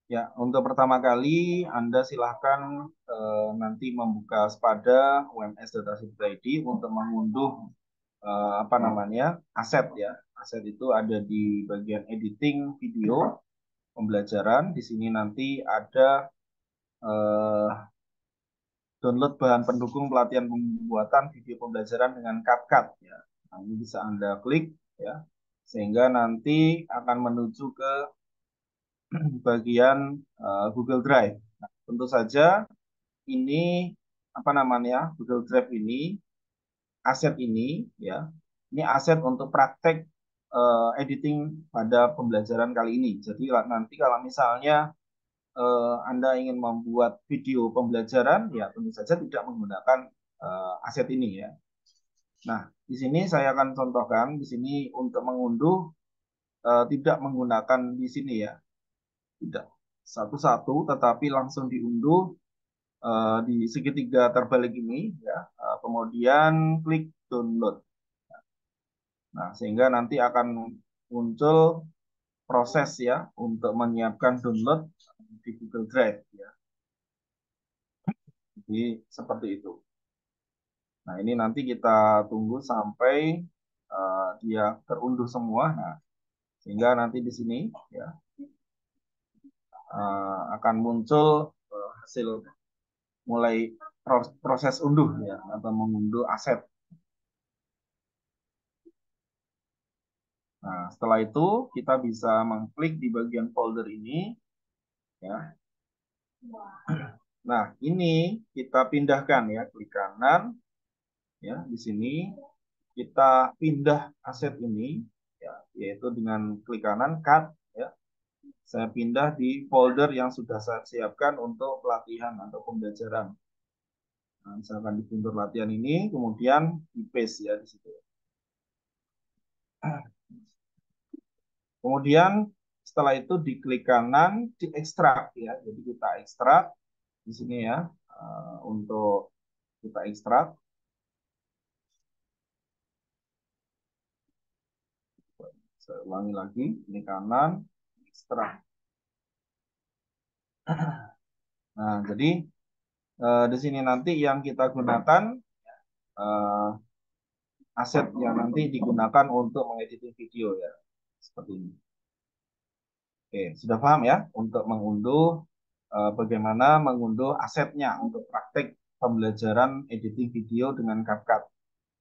Ya, untuk pertama kali Anda silahkan nanti membuka Spada UMS Datasheet ID untuk mengunduh apa namanya aset ya. Aset itu ada di bagian editing video pembelajaran. Di sini nanti ada eh, download bahan pendukung pelatihan pembuatan video pembelajaran dengan CapCut ya. Nah, ini bisa Anda klik ya, sehingga nanti akan menuju ke bagian Google Drive. Nah, tentu saja ini apa namanya Google Drive ini aset ini ya, ini aset untuk praktek editing pada pembelajaran kali ini. Jadi nanti kalau misalnya Anda ingin membuat video pembelajaran, ya tentu saja tidak menggunakan aset ini ya. Nah, di sini saya akan contohkan di sini untuk mengunduh tidak menggunakan di sini ya, tidak satu-satu, tetapi langsung diunduh di segitiga terbalik ini ya. Kemudian klik download. Nah, sehingga nanti akan muncul proses ya untuk menyiapkan download di Google Drive ya. Jadi seperti itu. Nah, ini nanti kita tunggu sampai dia terunduh semua. Nah, sehingga nanti di sini ya akan muncul hasil mulai proses unduh ya atau mengunduh aset. Nah, setelah itu kita bisa mengklik di bagian folder ini ya. Nah, ini kita pindahkan ya, klik kanan ya di sini kita pindah aset ini ya, yaitu dengan klik kanan cut ya. Saya pindah di folder yang sudah saya siapkan untuk pelatihan atau pembelajaran. Nah, misalkan di folder latihan ini, kemudian di paste ya di situ. Kemudian setelah itu diklik kanan, diekstrak ya. Jadi kita ekstrak di sini ya untuk kita ekstrak. Saya ulangi lagi, ini kanan, ekstrak. Nah, jadi di sini nanti yang kita gunakan eh, aset yang nanti digunakan untuk mengediting video ya, seperti ini. Oke, sudah paham ya untuk mengunduh bagaimana mengunduh asetnya untuk praktek pembelajaran editing video dengan CapCut.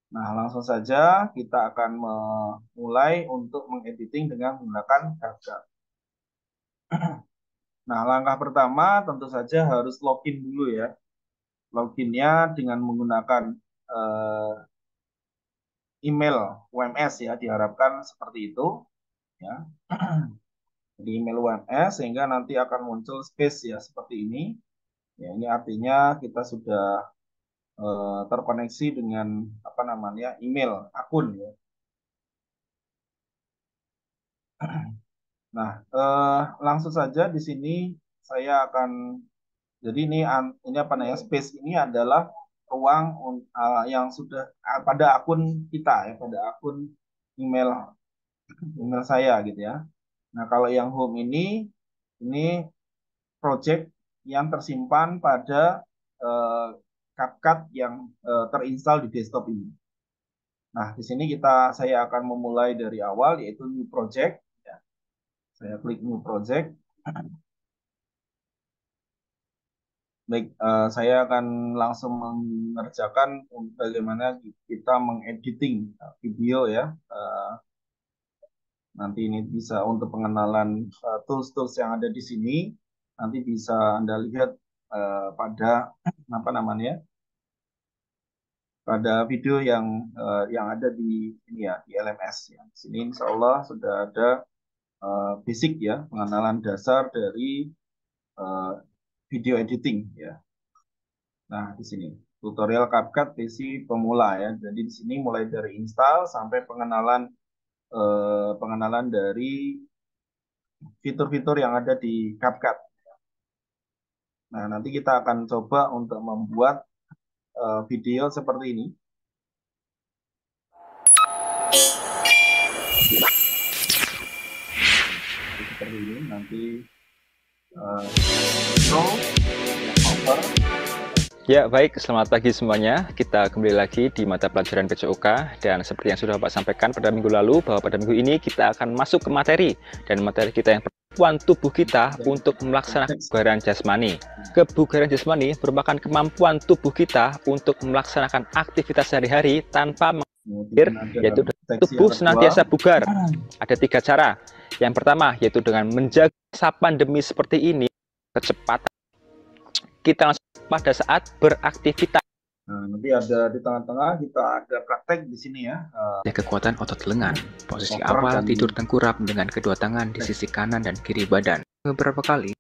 Nah, langsung saja kita akan memulai untuk mengediting dengan menggunakan CapCut. Nah, langkah pertama tentu saja harus login dulu ya. Loginnya dengan menggunakan eh, email UMS ya, diharapkan seperti itu ya. Di email UMS sehingga nanti akan muncul space ya seperti ini. Ya, ini artinya kita sudah terkoneksi dengan apa namanya email akun ya. Nah, langsung saja di sini saya akan jadi ini apa namanya space ini adalah ruang yang sudah pada akun kita ya, pada akun email email saya gitu ya. Nah, kalau yang home ini project yang tersimpan pada eh, CapCut yang terinstall di desktop ini. Nah, di sini saya akan memulai dari awal yaitu new project. Ya. Saya klik new project. Baik, saya akan langsung mengerjakan bagaimana kita mengediting video ya. Nanti ini bisa untuk pengenalan tools-tools yang ada di sini. Nanti bisa Anda lihat pada apa namanya pada video yang ada di ini ya di LMS ya. Di sini Insya Allah sudah ada basic ya pengenalan dasar dari eh, video editing ya. Nah, di sini tutorial CapCut versi pemula ya. Jadi di sini mulai dari install sampai pengenalan dari fitur-fitur yang ada di CapCut. Nah, nanti kita akan coba untuk membuat video seperti ini. Seperti ini nanti intro, cover. Ya, baik. Selamat pagi semuanya. Kita kembali lagi di mata pelajaran PJOK. Dan seperti yang sudah Bapak sampaikan pada minggu lalu, bahwa pada minggu ini kita akan masuk ke materi. Dan materi kita yang kemampuan tubuh kita untuk melaksanakan kebugaran jasmani. Kebugaran jasmani merupakan kemampuan tubuh kita untuk melaksanakan aktivitas sehari-hari tanpa mengakhir, yaitu tubuh senantiasa bugar. Ada 3 cara. Yang pertama, yaitu dengan menjaga masa pandemi seperti ini, kecepatan kita langsung pada saat beraktivitas. Nah, nanti ada di tengah-tengah kita ada praktek di sini ya. Kekuatan otot lengan. Posisi awal tidur tengkurap dengan kedua tangan di sisi kanan dan kiri badan. Beberapa kali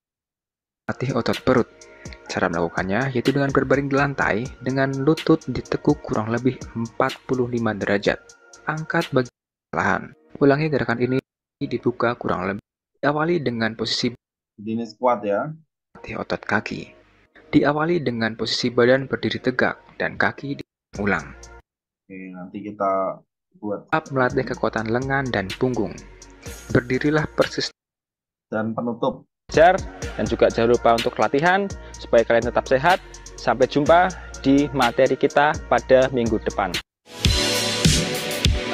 latih otot perut. Cara melakukannya yaitu dengan berbaring di lantai dengan lutut ditekuk kurang lebih 45 derajat. Angkat bagian perlahan. Ulangi gerakan ini dibuka kurang lebih. Diawali dengan posisi ini squat ya. Latih otot kaki. Diawali dengan posisi badan berdiri tegak dan kaki diulang. Oke, nanti kita buat melatih kekuatan lengan dan punggung. Berdirilah persis dan penutup. Dan juga jangan lupa untuk latihan supaya kalian tetap sehat. Sampai jumpa di materi kita pada minggu depan.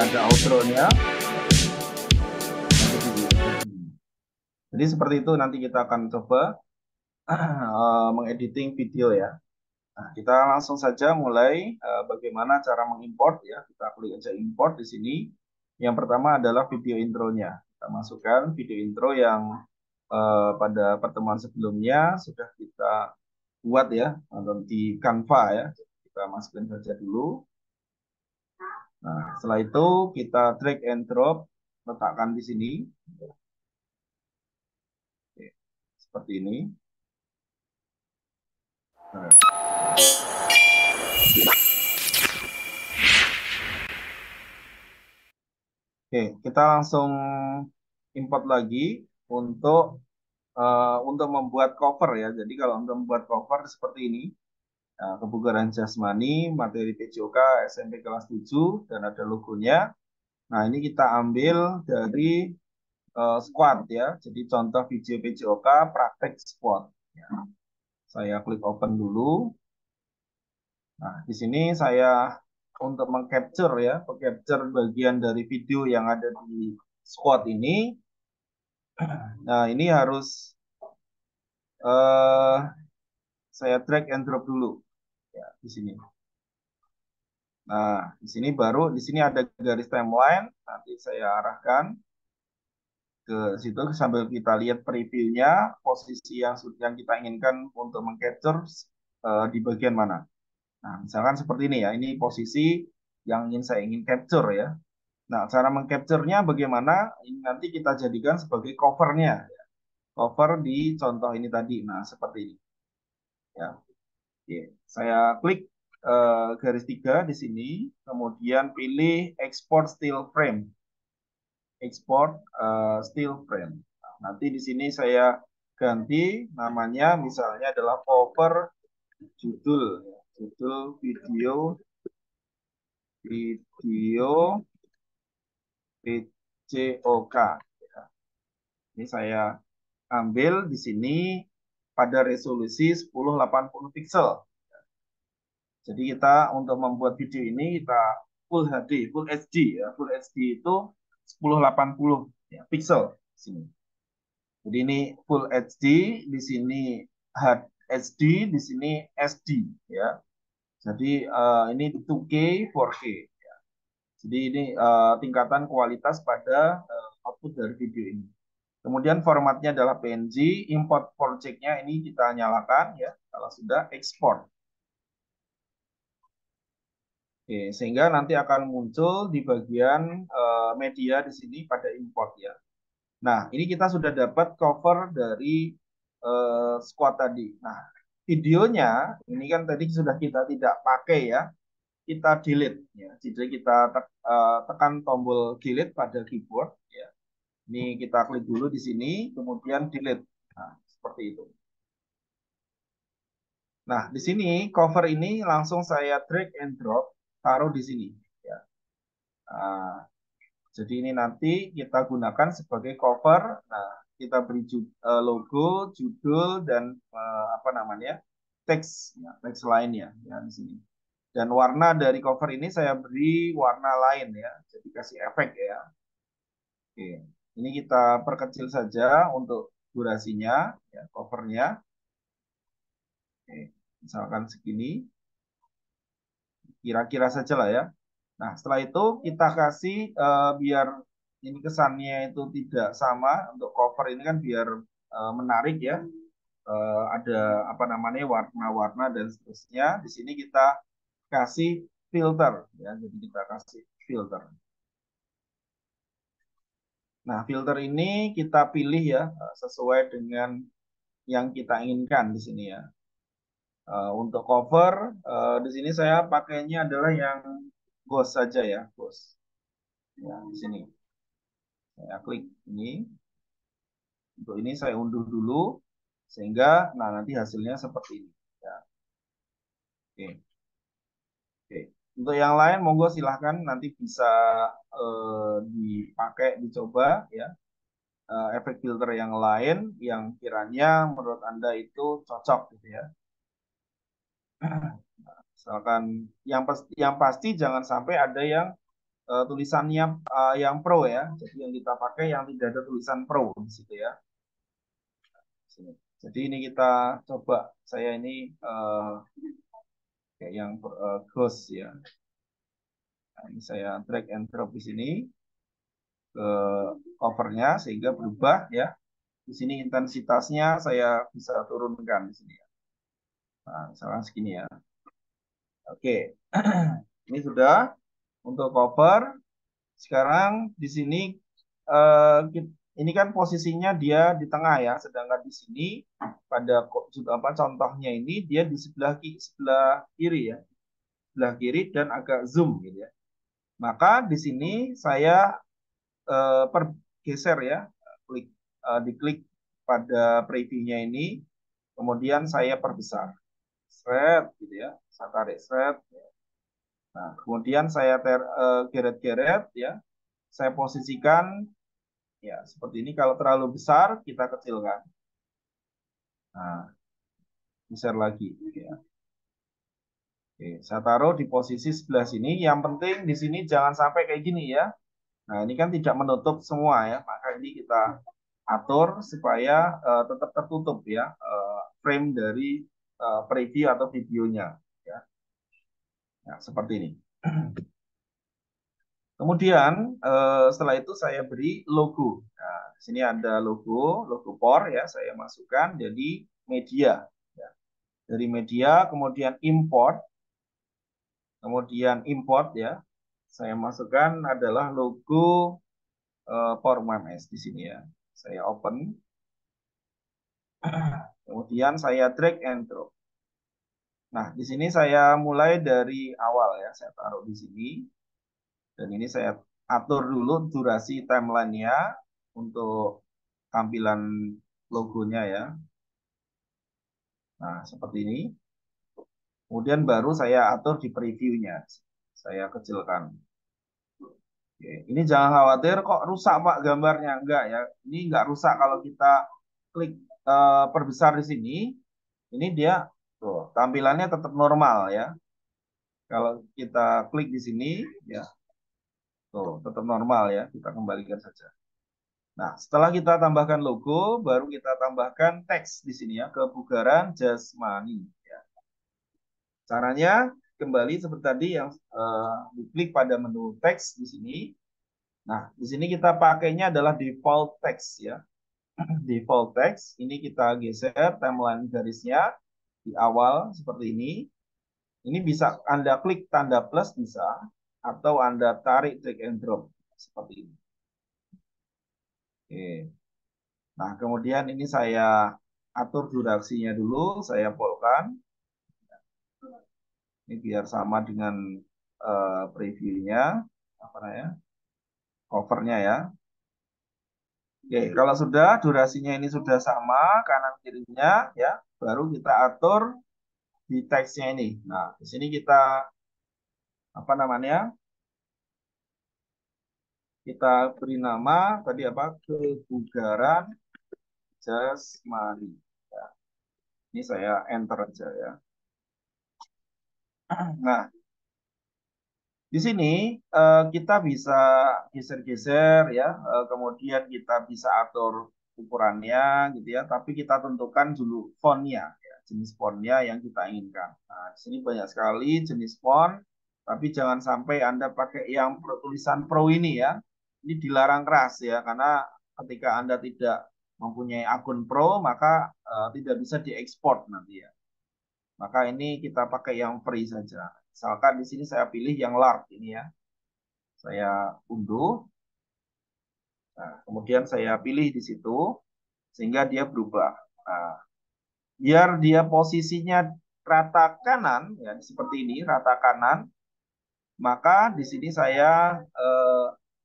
Ada outro-nya. Jadi seperti itu nanti kita akan coba mengediting video ya. Nah, kita langsung saja mulai bagaimana cara mengimport ya. Kita klik aja import di sini. Yang pertama adalah video intronya. Kita masukkan video intro yang pada pertemuan sebelumnya sudah kita buat ya di Canva ya. Kita masukin saja dulu. Nah, setelah itu kita drag and drop, letakkan di sini. Oke, seperti ini. Nah. Oke, kita langsung import lagi untuk membuat cover ya. Jadi kalau untuk membuat cover seperti ini, nah, kebugaran jasmani, materi PJOK SMP kelas 7 dan ada logonya. Nah, ini kita ambil dari squat ya. Jadi contoh video PJOK praktek squat. Ya. Saya klik open dulu. Nah, di sini saya untuk mengcapture ya, mengcapture bagian dari video yang ada di squat ini. Nah, ini harus saya drag and drop dulu ya di sini. Nah, di sini baru di sini ada garis timeline, nanti saya arahkan ke situ sambil kita lihat previewnya, posisi yang kita inginkan untuk mengcapture di bagian mana. Nah, misalkan seperti ini ya, ini posisi yang saya ingin capture ya. Nah, cara mengcapture-nya bagaimana? Ini nanti kita jadikan sebagai covernya. Ya. Cover di contoh ini tadi. Nah, seperti ini. Ya. Oke. Saya klik garis 3 di sini, kemudian pilih export still frame. Export still frame. Nah, nanti di sini saya ganti namanya misalnya adalah cover judul. Ya. Judul video PJOK. Ya. Ini saya ambil di sini pada resolusi 1080 pixel. Jadi kita untuk membuat video ini kita full HD, full HD ya. Full HD itu 1080 ya, pixel di sini. Jadi ini full HD, di sini HD, di sini SD ya. Jadi ini 2K, 4K ya. Jadi ini tingkatan kualitas pada output dari video ini. Kemudian formatnya adalah PNG, import project-nya ini kita nyalakan ya, kalau sudah export. Oke, sehingga nanti akan muncul di bagian media di sini pada import ya. Nah, ini kita sudah dapat cover dari squad tadi. Nah, videonya ini kan tadi sudah kita tidak pakai ya, kita delete ya. Jadi kita tekan tombol delete pada keyboard ya. Ini kita klik dulu di sini, kemudian delete. Nah, seperti itu. Nah, di sini cover ini langsung saya drag and drop, taruh di sini. Ya. Nah, jadi ini nanti kita gunakan sebagai cover. Nah, kita beri logo, judul, dan apa namanya, teks, ya, teks lainnya ya di sini. Dan warna dari cover ini saya beri warna lain ya, jadi kasih efek ya. Oke, ini kita perkecil saja untuk durasinya, ya, covernya. Oke, misalkan segini, kira-kira saja lah ya. Nah, setelah itu kita kasih biar ini kesannya itu tidak sama untuk cover ini kan biar menarik ya. Ada apa namanya warna-warna dan seterusnya. Di sini kita kasih filter ya. Jadi kita kasih filter. Nah, filter ini kita pilih ya sesuai dengan yang kita inginkan di sini ya. Untuk cover di sini saya pakainya adalah yang ghost saja ya, ghost. Ya, di sini. Saya klik ini. Untuk ini saya unduh dulu sehingga nah nanti hasilnya seperti ini. Ya. Oke. Oke. Untuk yang lain monggo silahkan nanti bisa dipakai dicoba ya efek filter yang lain yang kiranya menurut Anda itu cocok gitu ya. Misalkan yang pasti jangan sampai ada yang tulisannya yang pro ya. Jadi yang kita pakai yang tidak ada tulisan pro di situ ya. Sini. Jadi ini kita coba saya ini kayak yang ghost ya. Nah, ini saya drag and drop di sini ke covernya sehingga berubah ya. Di sini intensitasnya saya bisa turunkan di sini ya. Nah, misalnya segini ya. Oke. Ini sudah untuk cover. Sekarang di sini ini kan posisinya dia di tengah ya, sedangkan di sini pada apa contohnya ini dia di sebelah kiri ya, sebelah kiri dan agak zoom gitu ya. Maka di sini saya pergeser ya, diklik pada previewnya ini, kemudian saya perbesar, shred gitu ya, saya tarik shred. Nah, kemudian saya geret-geret ya, saya posisikan ya seperti ini. Kalau terlalu besar kita kecilkan. Nah, besar lagi ya. Oke, saya taruh di posisi sebelah sini. Yang penting di sini jangan sampai kayak gini ya. Nah, ini kan tidak menutup semua ya. Maka ini kita atur supaya tetap tertutup ya frame dari preview atau videonya ya. Nah, seperti ini. Kemudian setelah itu saya beri logo. Nah, di sini ada logo por ya, saya masukkan jadi media. Ya. Dari media, kemudian import ya, saya masukkan adalah logo PorMMS di sini ya. Saya open, kemudian saya drag and drop. Nah, di sini saya mulai dari awal ya, saya taruh di sini. Dan ini saya atur dulu durasi timelinenya untuk tampilan logonya ya. Nah, seperti ini. Kemudian baru saya atur di previewnya. Saya kecilkan. Oke. Ini jangan khawatir kok rusak Pak gambarnya. Enggak ya. Ini enggak rusak kalau kita klik perbesar di sini. Ini dia tuh, tampilannya tetap normal ya. Kalau kita klik di sini ya. Tuh, tetap normal ya. Kita kembalikan saja. Nah, setelah kita tambahkan logo, baru kita tambahkan teks di sini ya, kebugaran jasmani. Ya. Caranya kembali seperti tadi yang diklik pada menu teks di sini. Nah, di sini kita pakainya adalah default text ya. Default text ini kita geser timeline garisnya di awal seperti ini. Ini bisa Anda klik tanda plus bisa atau Anda tarik drag and drop seperti ini. Oke. Nah, kemudian ini saya atur durasinya dulu, saya polkan. Ini biar sama dengan previewnya, apa namanya, covernya ya. Oke, kalau sudah durasinya ini sudah sama kanan kirinya, ya, baru kita atur di teksnya ini. Nah, di sini kita apa namanya? Kita beri nama tadi apa? Kebugaran just mari. Ya, ini saya enter aja ya. Nah, di sini kita bisa geser-geser ya, kemudian kita bisa atur ukurannya gitu ya, tapi kita tentukan dulu fontnya, ya, jenis fontnya yang kita inginkan. Nah, di sini banyak sekali jenis font, tapi jangan sampai Anda pakai yang tulisan Pro ini ya. Ini dilarang keras ya, karena ketika Anda tidak mempunyai akun Pro, maka tidak bisa diekspor nanti ya. Maka ini kita pakai yang free saja. Misalkan di sini saya pilih yang large ini ya. Saya unduh. Nah, kemudian saya pilih di situ sehingga dia berubah. Nah, biar dia posisinya rata kanan ya seperti ini, rata kanan, maka di sini saya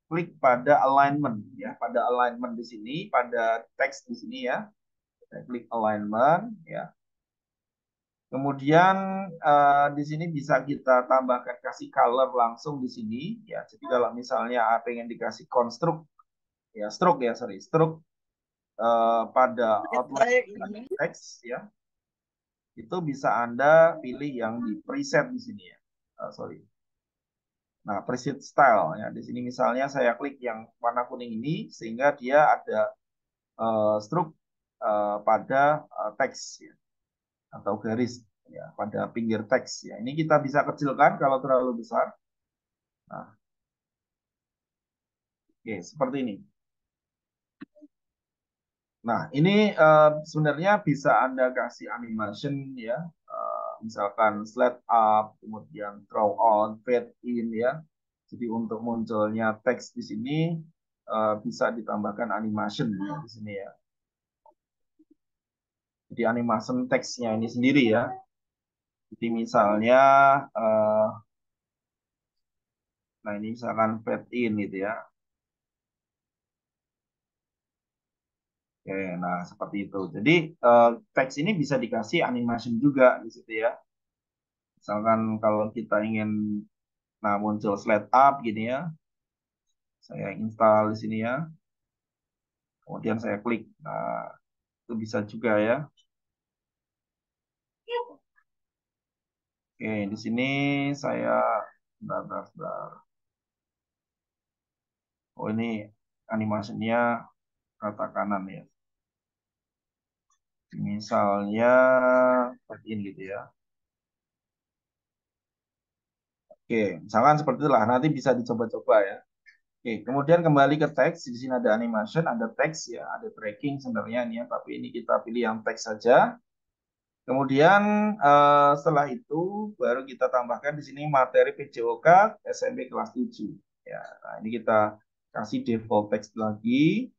klik pada alignment ya, pada alignment di sini, pada teks di sini ya. Saya klik alignment ya. Kemudian di sini bisa kita tambahkan kasih color langsung di sini ya. Jadi kalau misalnya pengen dikasih konstruk ya stroke ya sorry stroke pada outline teks ya itu bisa Anda pilih yang di preset di sini ya. Sorry. Nah, preset style ya. Di sini misalnya saya klik yang warna kuning ini sehingga dia ada stroke pada teks ya atau garis ya pada pinggir teks ya. Ini kita bisa kecilkan kalau terlalu besar. Nah, oke, seperti ini. Nah, ini sebenarnya bisa Anda kasih animation ya. Misalkan slide up, kemudian draw on, fade in ya. Jadi untuk munculnya teks di sini bisa ditambahkan animation ya, di sini ya. Jadi animation teksnya ini sendiri ya. Jadi misalnya, nah ini misalkan fade in gitu ya. Oke, nah seperti itu. Jadi teks ini bisa dikasih animation juga di situ ya. Misalkan kalau kita ingin, nah muncul slide up gini ya, saya install di sini ya. Kemudian saya klik, nah itu bisa juga ya. Oke, di sini saya, bentar. Oh ini animasinya rata kanan ya. Misalnya seperti ini gitu ya. Oke, misalkan seperti itulah. Nanti bisa dicoba-coba ya. Oke, kemudian kembali ke teks. Di sini ada animation, ada teks ya, ada tracking sebenarnya ini ya. Tapi ini kita pilih yang teks saja. Kemudian setelah itu baru kita tambahkan di sini materi PJOK SMP kelas 7. Ya, nah ini kita kasih default text lagi.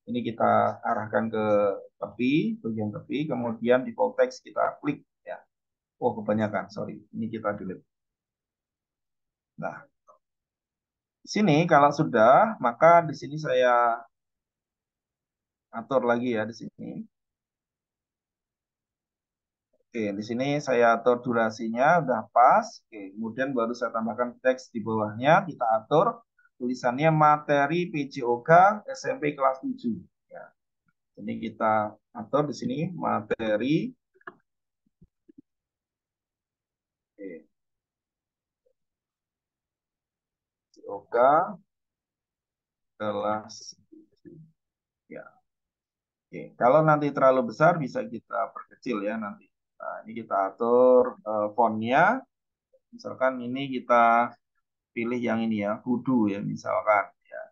Ini kita arahkan ke tepi, bagian tepi, kemudian default text kita klik ya. Oh, kebanyakan, sorry. Ini kita delete. Nah, di sini kalau sudah, maka di sini saya atur lagi ya di sini. Oke, di sini saya atur durasinya udah pas. Oke, kemudian baru saya tambahkan teks di bawahnya, kita atur tulisannya materi PJOK SMP kelas 7. Ya. Jadi kita atur di sini materi PJOK kelas 7. Ya. Oke, kalau nanti terlalu besar bisa kita perkecil ya nanti. Nah, ini kita atur fontnya. Misalkan ini kita pilih yang ini ya, Voodoo ya misalkan. Ya.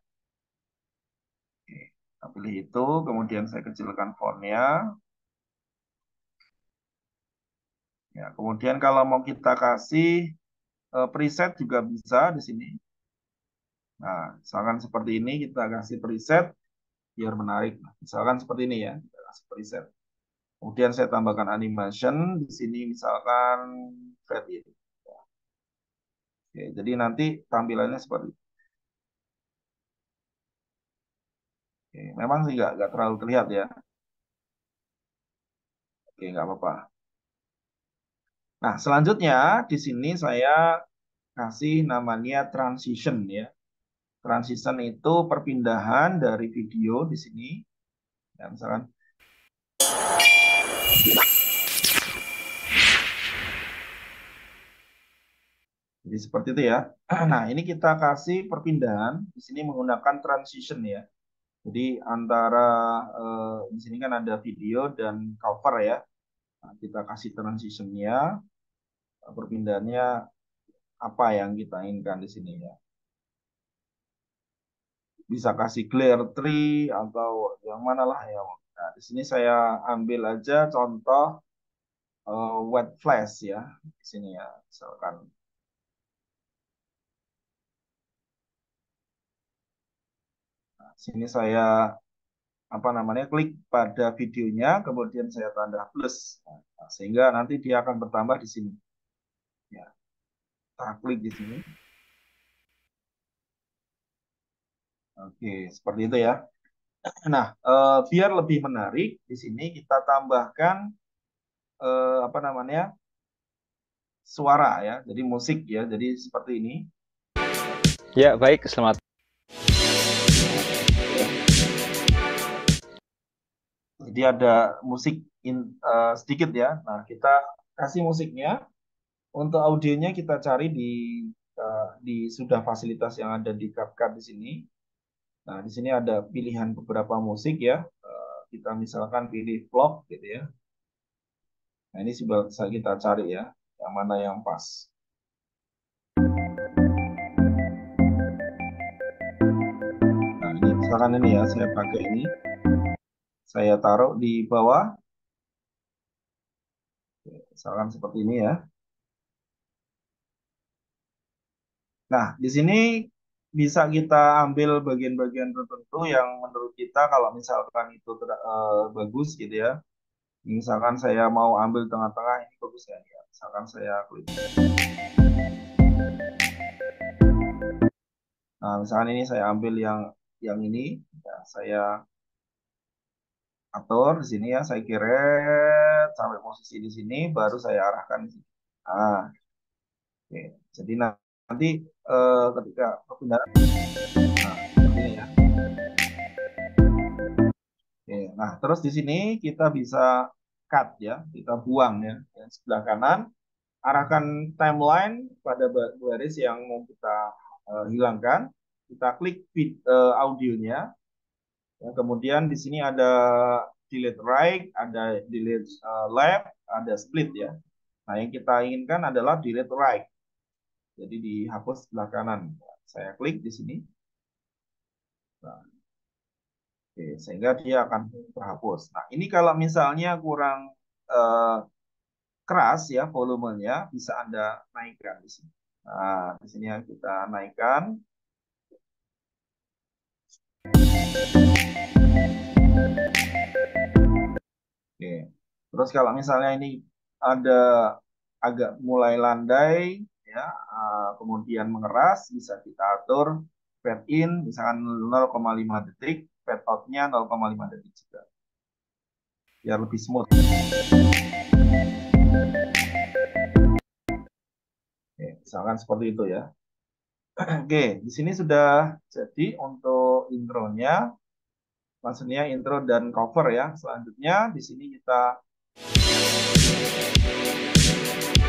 Oke, kita pilih itu, kemudian saya kecilkan fontnya. Ya, kemudian kalau mau kita kasih preset juga bisa di sini. Nah, misalkan seperti ini kita kasih preset biar menarik. Misalkan seperti ini ya, kita kasih preset. Kemudian saya tambahkan animation di sini misalkan fade in. Oke, jadi nanti tampilannya seperti itu. Oke, memang sih nggak terlalu terlihat ya. Oke, nggak apa-apa. Nah, selanjutnya di sini saya kasih namanya transition ya. Transition itu perpindahan dari video di sini. Ya, misalkan. Jadi seperti itu ya. Nah, ini kita kasih perpindahan di sini menggunakan transition ya. Jadi antara di sini kan ada video dan cover ya. Nah, kita kasih transitionnya, perpindahannya apa yang kita inginkan di sini ya. Bisa kasih clear tree atau yang mana lah ya. Nah, di sini saya ambil aja contoh white flash ya di sini ya, misalkan. Nah, sini saya apa namanya klik pada videonya, kemudian saya tanda plus, nah, sehingga nanti dia akan bertambah di sini. Ya, kita klik di sini. Oke, seperti itu ya. Nah, biar lebih menarik, di sini kita tambahkan apa namanya suara ya, jadi musik ya, jadi seperti ini. Ya, baik, selamat. Jadi ada musik sedikit ya. Nah, kita kasih musiknya. Untuk audionya kita cari di sudah fasilitas yang ada di CapCut di sini. Nah, di sini ada pilihan beberapa musik ya. Kita misalkan pilih vlog gitu ya. Nah, ini bisa kita cari ya, yang mana yang pas. Nah, ini misalkan ini ya, saya pakai ini. Saya taruh di bawah. Misalkan seperti ini ya. Nah, di sini bisa kita ambil bagian-bagian tertentu yang menurut kita kalau misalkan itu bagus gitu ya. Misalkan saya mau ambil tengah-tengah, ini bagus ya. Misalkan saya klik. Nah, misalkan ini saya ambil yang ini, ya, saya atur di sini ya, saya kiret sampai posisi di sini, baru saya arahkan di sini. Nah, oke. Jadi nanti ketika perpindahan, nah, seperti ini ya. Oke. Nah, terus di sini kita bisa cut ya, kita buang ya. Yang sebelah kanan, arahkan timeline pada baris yang mau kita hilangkan. Kita klik audionya. Ya, kemudian di sini ada delete right, ada delete left, ada split ya. Nah, yang kita inginkan adalah delete right. Jadi dihapus sebelah kanan. Saya klik di sini. Nah, oke, sehingga dia akan terhapus. Nah, ini kalau misalnya kurang eh, keras ya volumenya, bisa Anda naikkan di sini. Nah, di sini yang kita naikkan. Oke. Terus kalau misalnya ini ada agak mulai landai, ya, kemudian mengeras, bisa kita atur fade in, misalkan 0,5 detik, fade out-nya 0,5 detik juga, biar lebih smooth. Oke, misalkan seperti itu ya. Oke, di sini sudah jadi untuk intronya, maksudnya intro dan cover ya. Selanjutnya di sini kita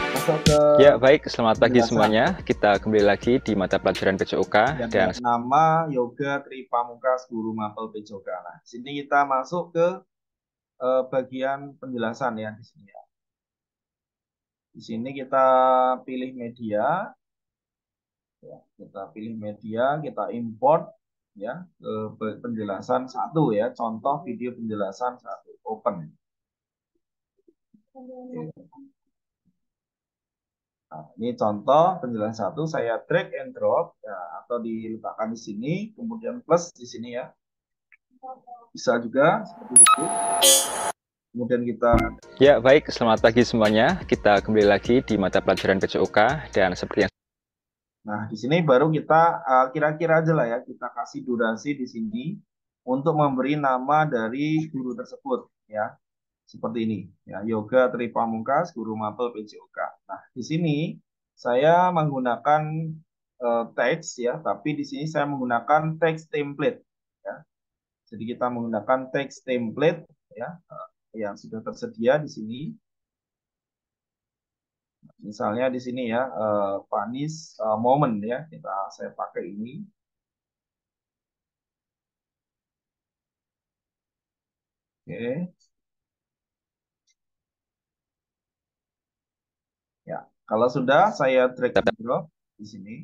masuk ke Ya, baik, selamat pagi penjelasan. semuanya. Kita kembali lagi di mata pelajaran PCOK dan Nama Yoga Tri Pamungkas Guru Mapel PCOK. Nah, di sini kita masuk ke bagian penjelasan ya di sini ya. Di sini kita pilih media, ya, kita pilih media, kita import ya ke penjelasan satu ya, contoh video penjelasan satu, open. Nah, ini contoh penjelasan satu, saya drag and drop ya, atau diletakkan di sini, kemudian plus di sini ya, bisa juga seperti itu. Kemudian kita ya, baik, selamat pagi semuanya. Kita kembali lagi di mata pelajaran PCOK dan seperti yang Nah, di sini baru kita kira-kira aja lah ya, kita kasih durasi di sini untuk memberi nama dari guru tersebut ya. Seperti ini ya, Yoga Tri Pamungkas Guru Mapel PJOK. Nah, di sini saya menggunakan teks ya, tapi di sini saya menggunakan teks template ya. Jadi kita menggunakan teks template ya. yang sudah tersedia di sini. Misalnya di sini ya, Vanis Moment ya, saya pakai ini. Oke, ya. Kalau sudah saya drag and drop di sini,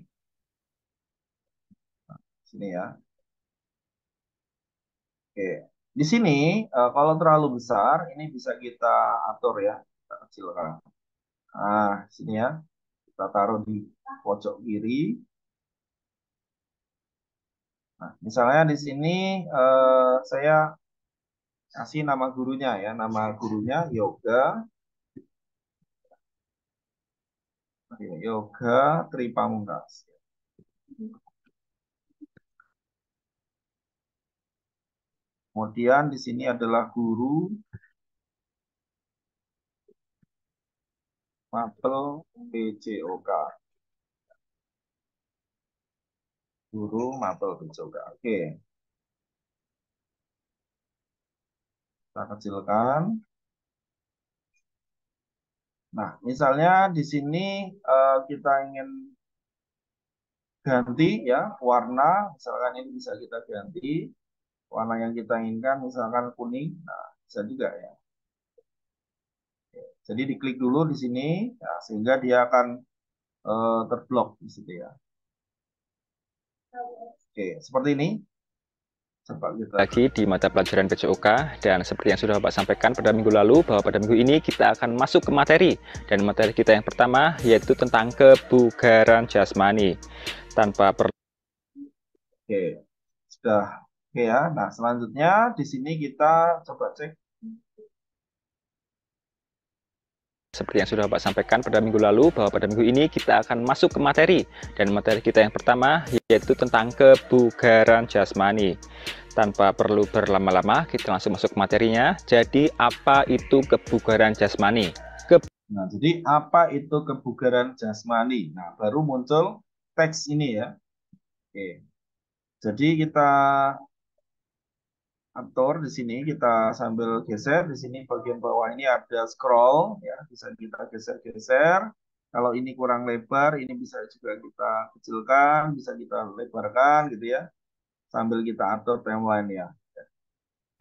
sini ya. Oke, di sini kalau terlalu besar, ini bisa kita atur ya, kita kecilkan. Nah, sini ya, kita taruh di pojok kiri. Nah, misalnya di sini saya kasih nama gurunya ya, nama gurunya Yoga, Yoga Tri Pamungkas. Kemudian di sini adalah guru Mapel PJOK. Guru Mapel PJOK. Oke, kita kecilkan. Nah, misalnya di sini kita ingin ganti ya warna, misalkan ini bisa kita ganti warna yang kita inginkan, misalkan kuning. Nah, bisa juga ya. Jadi diklik dulu di sini, ya, sehingga dia akan terblok di situ ya. Oke, seperti ini. Coba kita. Lagi di mata pelajaran PJOK, dan seperti yang sudah Bapak sampaikan pada minggu lalu, bahwa pada minggu ini kita akan masuk ke materi, dan materi kita yang pertama yaitu tentang kebugaran jasmani. Tanpa perlu Oke, sudah. Oke ya. Nah, selanjutnya di sini kita coba cek. seperti yang sudah Bapak sampaikan pada minggu lalu, bahwa pada minggu ini kita akan masuk ke materi, dan materi kita yang pertama yaitu tentang kebugaran jasmani. Tanpa perlu berlama-lama, kita langsung masuk ke materinya. Jadi apa itu kebugaran jasmani? Nah, jadi apa itu kebugaran jasmani? Nah, baru muncul teks ini ya. Oke. Jadi kita atur di sini, kita sambil geser di sini bagian bawah ini ada scroll ya, bisa kita geser-geser. Kalau ini kurang lebar, ini bisa juga kita kecilkan, bisa kita lebarkan gitu ya, sambil kita atur timeline ya.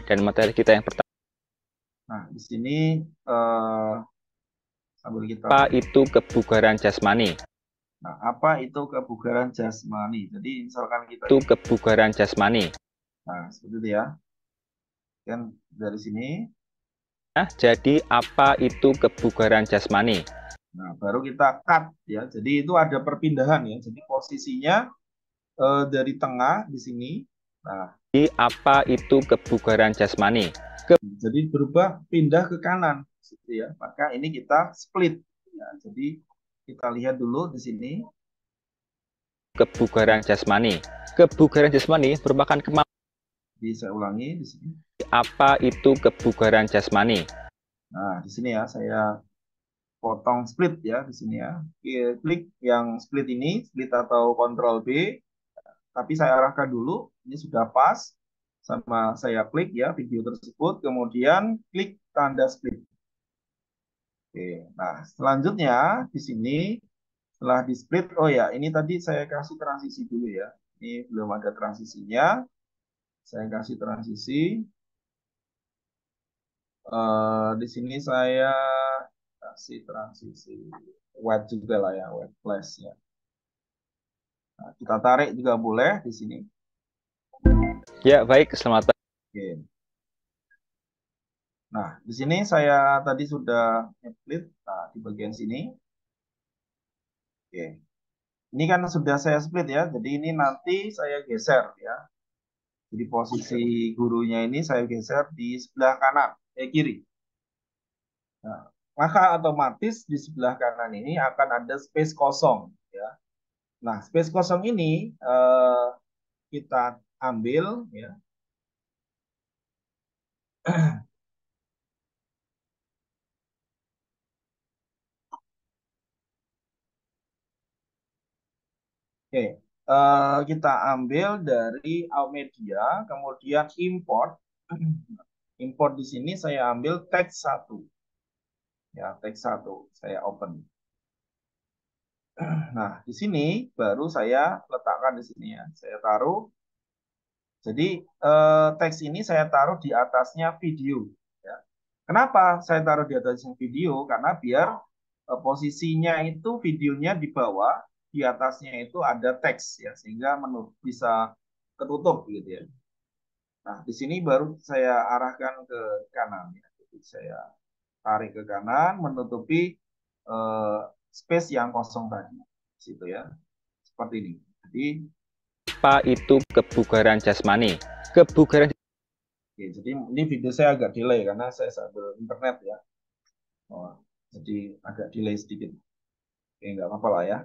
Dan materi kita yang pertama, Nah, di sini eh, sambil kita. apa itu kebugaran jasmani? Nah, apa itu kebugaran jasmani? Jadi misalkan kita. Itu kebugaran jasmani. Nah, seperti itu ya. Kan dari sini. Nah, jadi apa itu kebugaran jasmani? Nah, baru kita cut ya. Jadi itu ada perpindahan ya. Jadi posisinya dari tengah di sini. Nah, Jadi apa itu kebugaran jasmani? jadi berubah pindah ke kanan gitu ya. Maka ini kita split ya. Jadi kita lihat dulu di sini. Kebugaran jasmani. Kebugaran jasmani merupakan kemampuan. Jadi saya ulangi di sini. Apa itu kebugaran jasmani? Nah, di sini ya saya potong split ya di sini ya. Klik yang split ini, split atau Ctrl B. Tapi saya arahkan dulu, ini sudah pas. Sama saya klik ya video tersebut, kemudian klik tanda split. Oke, nah selanjutnya di sini setelah di split, oh ya ini tadi saya kasih transisi dulu ya. Ini belum ada transisinya, saya kasih transisi. Di sini saya kasih transisi white juga lah ya, white flash ya. Nah, kita tarik juga boleh di sini. Ya, baik, selamat pagi. Oke. Nah, di sini saya tadi sudah split. Nah, di bagian sini. Oke. Ini kan sudah saya split ya. Jadi ini nanti saya geser ya. Jadi posisi gurunya ini saya geser di sebelah kanan, kiri. Nah, maka otomatis di sebelah kanan ini akan ada space kosong ya. Nah, space kosong ini kita ambil ya. Oke, kita ambil dari Media, kemudian import. Import di sini saya ambil teks 1. Ya, teks 1 saya open. Nah, di sini baru saya letakkan di sini ya. Saya taruh. Jadi teks ini saya taruh di atasnya video. Ya. Kenapa saya taruh di atasnya video? Karena biar posisinya itu videonya di bawah, di atasnya itu ada teks ya, sehingga menu bisa ketutup gitu ya. Nah, di sini baru saya arahkan ke kanan ya. Jadi saya tarik ke kanan menutupi eh, space yang kosong tadi. Situ ya. Seperti ini. Jadi Apa itu kebugaran jasmani? Kebugaran oke, jadi ini video saya agak delay karena saya sambil internet ya. Oh, jadi agak delay sedikit. Oke, nggak apa-apa lah ya.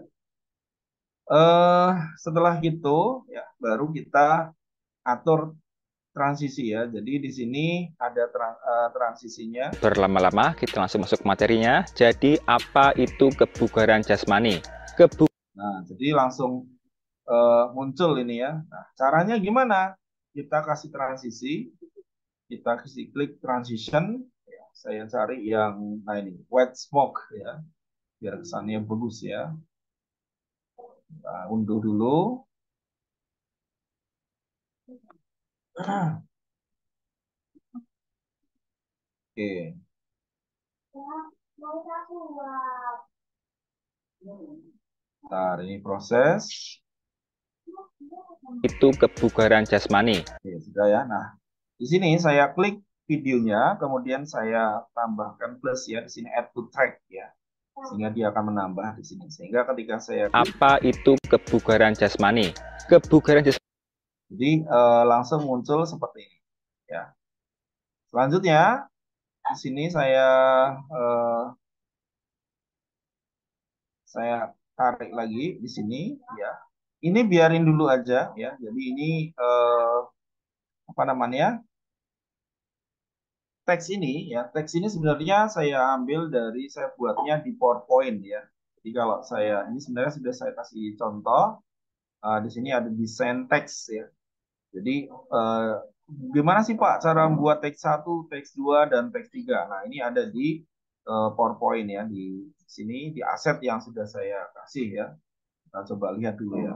Setelah itu ya baru kita atur transisi ya. Jadi di sini ada transisinya. berlama-lama, kita langsung masuk ke materinya. Jadi, apa itu kebugaran jasmani? Nah, jadi langsung muncul ini ya. Nah, caranya gimana? Kita kasih transisi, kita kasih klik transition. Ya, saya cari yang nah ini white smoke ya, biar kesannya bagus ya. Nah, unduh dulu. Oke. Nah, ini proses. Itu kebugaran jasmani. Oke, sudah ya. Nah, di sini saya klik videonya, kemudian saya tambahkan plus ya di sini add to track ya, sehingga dia akan menambah di sini. Sehingga ketika saya klik, Apa itu kebugaran jasmani? Kebugaran jasmani jadi langsung muncul seperti ini ya. Selanjutnya di sini eh, saya tarik lagi di sini ya. Ini biarin dulu aja ya. Jadi ini apa namanya? Teks ini sebenarnya saya ambil dari saya buatnya di PowerPoint ya. Jadi kalau saya ini sebenarnya sudah saya kasih contoh. Di sini ada desain teks ya. Jadi gimana sih Pak cara membuat teks satu, teks 2 dan teks 3? Nah, ini ada di PowerPoint ya di sini di aset yang sudah saya kasih ya. Kita coba lihat dulu ya.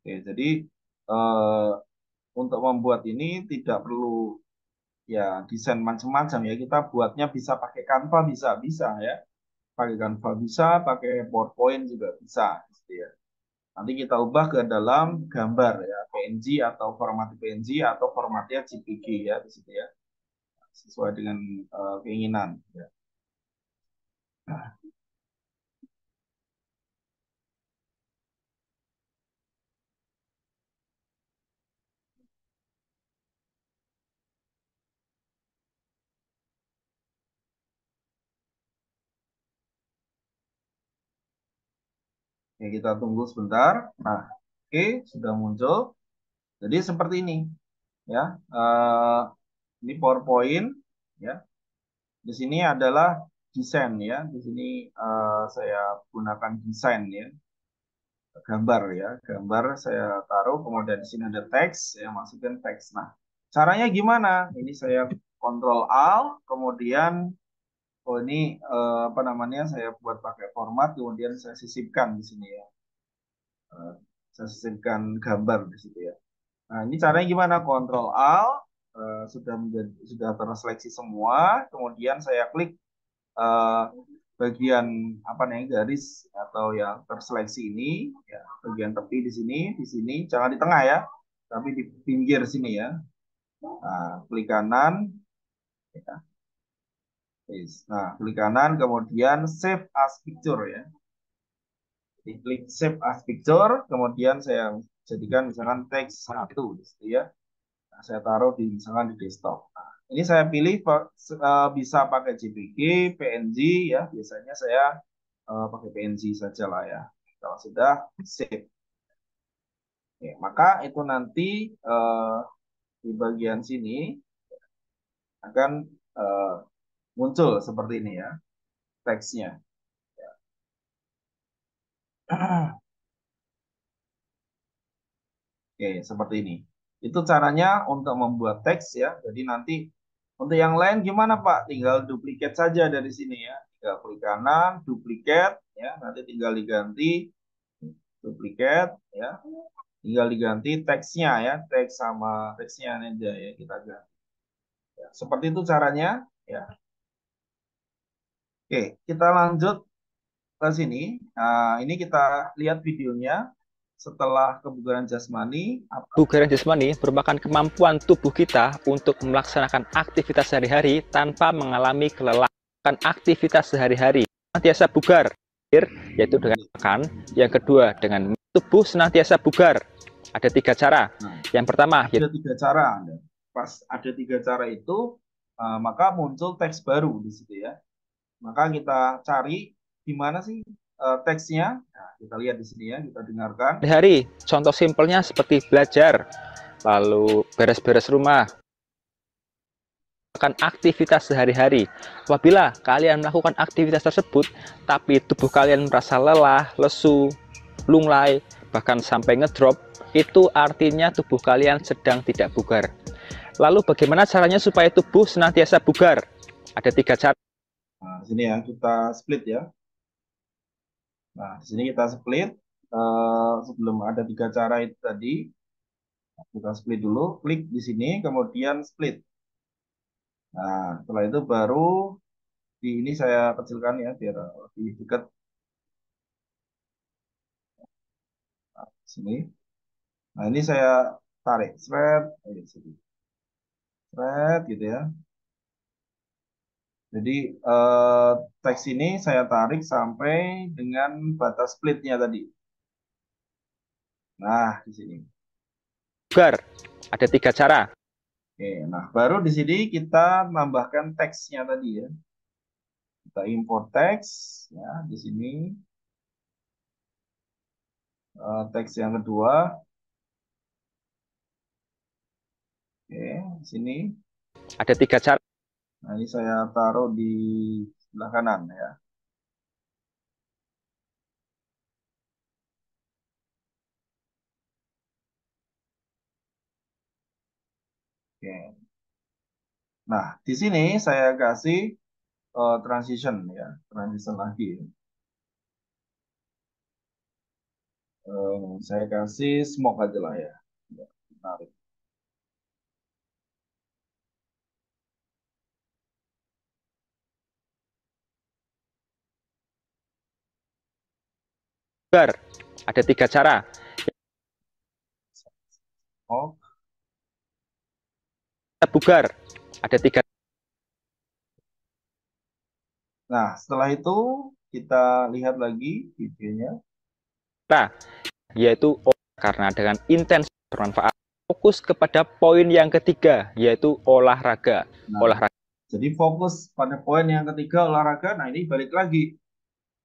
Oke, jadi eh, untuk membuat ini tidak perlu ya desain macam-macam ya. Kita buatnya bisa pakai Canva bisa ya. Pakai Canva bisa, pakai PowerPoint juga bisa gitu ya. Nanti kita ubah ke dalam gambar ya, PNG atau format PNG atau formatnya JPG ya di situ ya. Sesuai dengan keinginan ya. Oke, kita tunggu sebentar. Nah, oke, sudah muncul. Jadi seperti ini ya. Eh, ini PowerPoint ya. Di sini adalah desain ya. Di sini saya gunakan desain ya, gambar ya. Gambar saya taruh, kemudian di sini ada teks, saya masukkan teks. Nah, caranya gimana? Ini saya Ctrl Alt, kemudian oh ini apa namanya? Saya buat pakai format, kemudian saya sisipkan di sini ya. Eh, saya sisipkan gambar di situ ya. Nah, ini caranya gimana? Ctrl Alt, sudah terseleksi semua, kemudian saya klik eh, bagian apa nih garis atau yang terseleksi ini ya, bagian tepi di sini jangan di tengah ya, tapi di pinggir sini ya. Nah, klik kanan ya. Nah, klik kanan kemudian save as picture ya. Klik save as picture, kemudian saya jadikan misalkan teks satu di situ ya. Nah, saya taruh di misalkan di desktop. Nah, ini saya pilih bisa pakai JPG, PNG ya. Biasanya saya pakai PNG saja lah ya. Kalau sudah save. Oke, maka itu nanti eh, di bagian sini akan eh, muncul seperti ini ya teksnya. Oke, seperti ini. Itu caranya untuk membuat teks ya. Jadi nanti untuk yang lain gimana Pak? Tinggal duplikat saja dari sini ya. Tinggal klik kanan, duplikat ya. Nanti tinggal diganti duplikat ya. Tinggal diganti teksnya ya. Teks sama teksnya aja ya kita ganti. Ya, seperti itu caranya ya. Oke, kita lanjut ke sini. Nah, ini kita lihat videonya setelah kebugaran jasmani. Kebugaran jasmani merupakan kemampuan tubuh kita untuk melaksanakan aktivitas sehari-hari tanpa mengalami kelelahan. Aktivitas sehari-hari senantiasa bugar, yaitu dengan makan. Yang kedua, dengan tubuh senantiasa bugar. Ada 3 cara. Yang pertama, ada 3 cara. Pas ada 3 cara itu, maka muncul teks baru di situ ya. Maka kita cari di mana sih teksnya. Nah, kita lihat di sini ya, kita dengarkan. Hari, contoh simpelnya seperti belajar, lalu beres-beres rumah, aktivitas sehari-hari. Apabila kalian melakukan aktivitas tersebut, tapi tubuh kalian merasa lelah, lesu, lunglai, bahkan sampai ngedrop, itu artinya tubuh kalian sedang tidak bugar. Lalu bagaimana caranya supaya tubuh senantiasa bugar? Ada 3 cara. Nah, di sini ya kita split ya. Nah, di sini kita split. Sebelum ada 3 cara itu tadi, kita split dulu. Klik di sini, kemudian split. Nah, setelah itu baru di ini saya kecilkan ya biar lebih dekat. Nah, sini. Nah, ini saya tarik thread, thread gitu ya. Jadi teks ini saya tarik sampai dengan batas splitnya tadi. Nah, di sini. Bugar. Ada 3 cara. Oke, nah baru di sini kita tambahkan teksnya tadi ya. Kita import teks ya di sini. Teks yang kedua. Oke, di sini. Ada 3 cara. Nah, ini saya taruh di sebelah kanan ya. Oke. Nah, di sini saya kasih transition ya, transition lagi. Saya kasih smoke aja lah ya. Ya, tarik. Bugar. Ada 3 cara. Smoke. Bugar. Ada 3. Nah, setelah itu kita lihat lagi videonya. Nah, yaitu karena dengan intens bermanfaat. Fokus kepada poin yang ketiga, yaitu olahraga. Nah, jadi fokus pada poin yang ketiga olahraga. Nah, ini balik lagi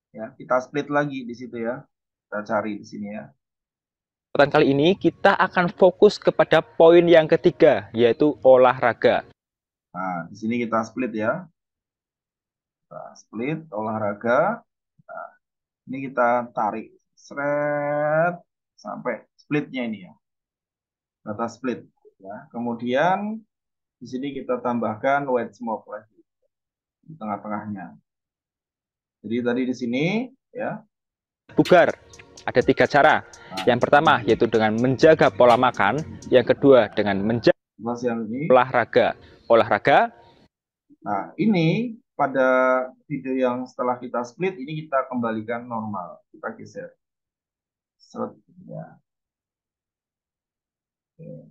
ya, kita split lagi di situ ya. Kita cari di sini ya. Kali ini kita akan fokus kepada poin yang ketiga, yaitu olahraga. Nah, di sini kita split ya. Kita split olahraga. Nah, ini kita tarik seret sampai splitnya ini ya. Data split ya. Kemudian di sini kita tambahkan white smoke lagi di tengah-tengahnya. Jadi tadi di sini ya. Bugar. Ada 3 cara. Nah, yang pertama yaitu dengan menjaga pola makan. Yang kedua dengan menjaga olahraga. Nah, ini pada video yang setelah kita split ini kita kembalikan normal. Kita geser. Seret ya. Oke.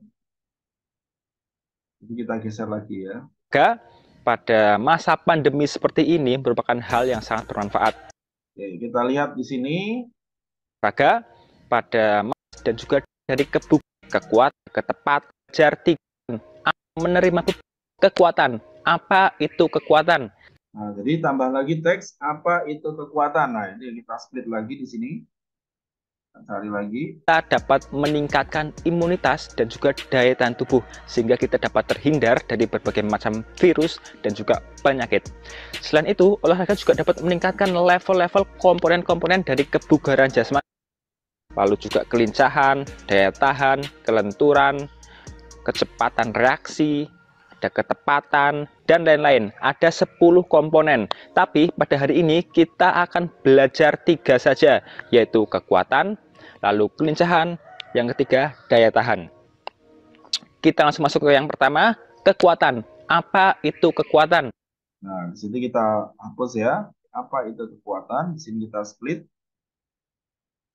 Jadi kita geser lagi ya. Pada masa pandemi seperti ini merupakan hal yang sangat bermanfaat. Oke, kita lihat di sini. Olahraga pada dan juga dari kekuatan, ketepat, menerima kekuatan. Apa itu kekuatan? Nah, jadi tambah lagi teks apa itu kekuatan. Nah, ini kita split lagi di sini. Cari lagi. Kita dapat meningkatkan imunitas dan juga daya tahan tubuh sehingga kita dapat terhindar dari berbagai macam virus dan juga penyakit. Selain itu, olahraga juga dapat meningkatkan level-level komponen-komponen dari kebugaran jasmani, lalu juga kelincahan, daya tahan, kelenturan, kecepatan reaksi, ada ketepatan, dan lain-lain. Ada 10 komponen, tapi pada hari ini kita akan belajar 3 saja, yaitu kekuatan, lalu kelincahan, yang ketiga daya tahan. Kita langsung masuk ke yang pertama, kekuatan. Apa itu kekuatan? Nah, di sini kita hapus ya. Apa itu kekuatan? Di sini kita split.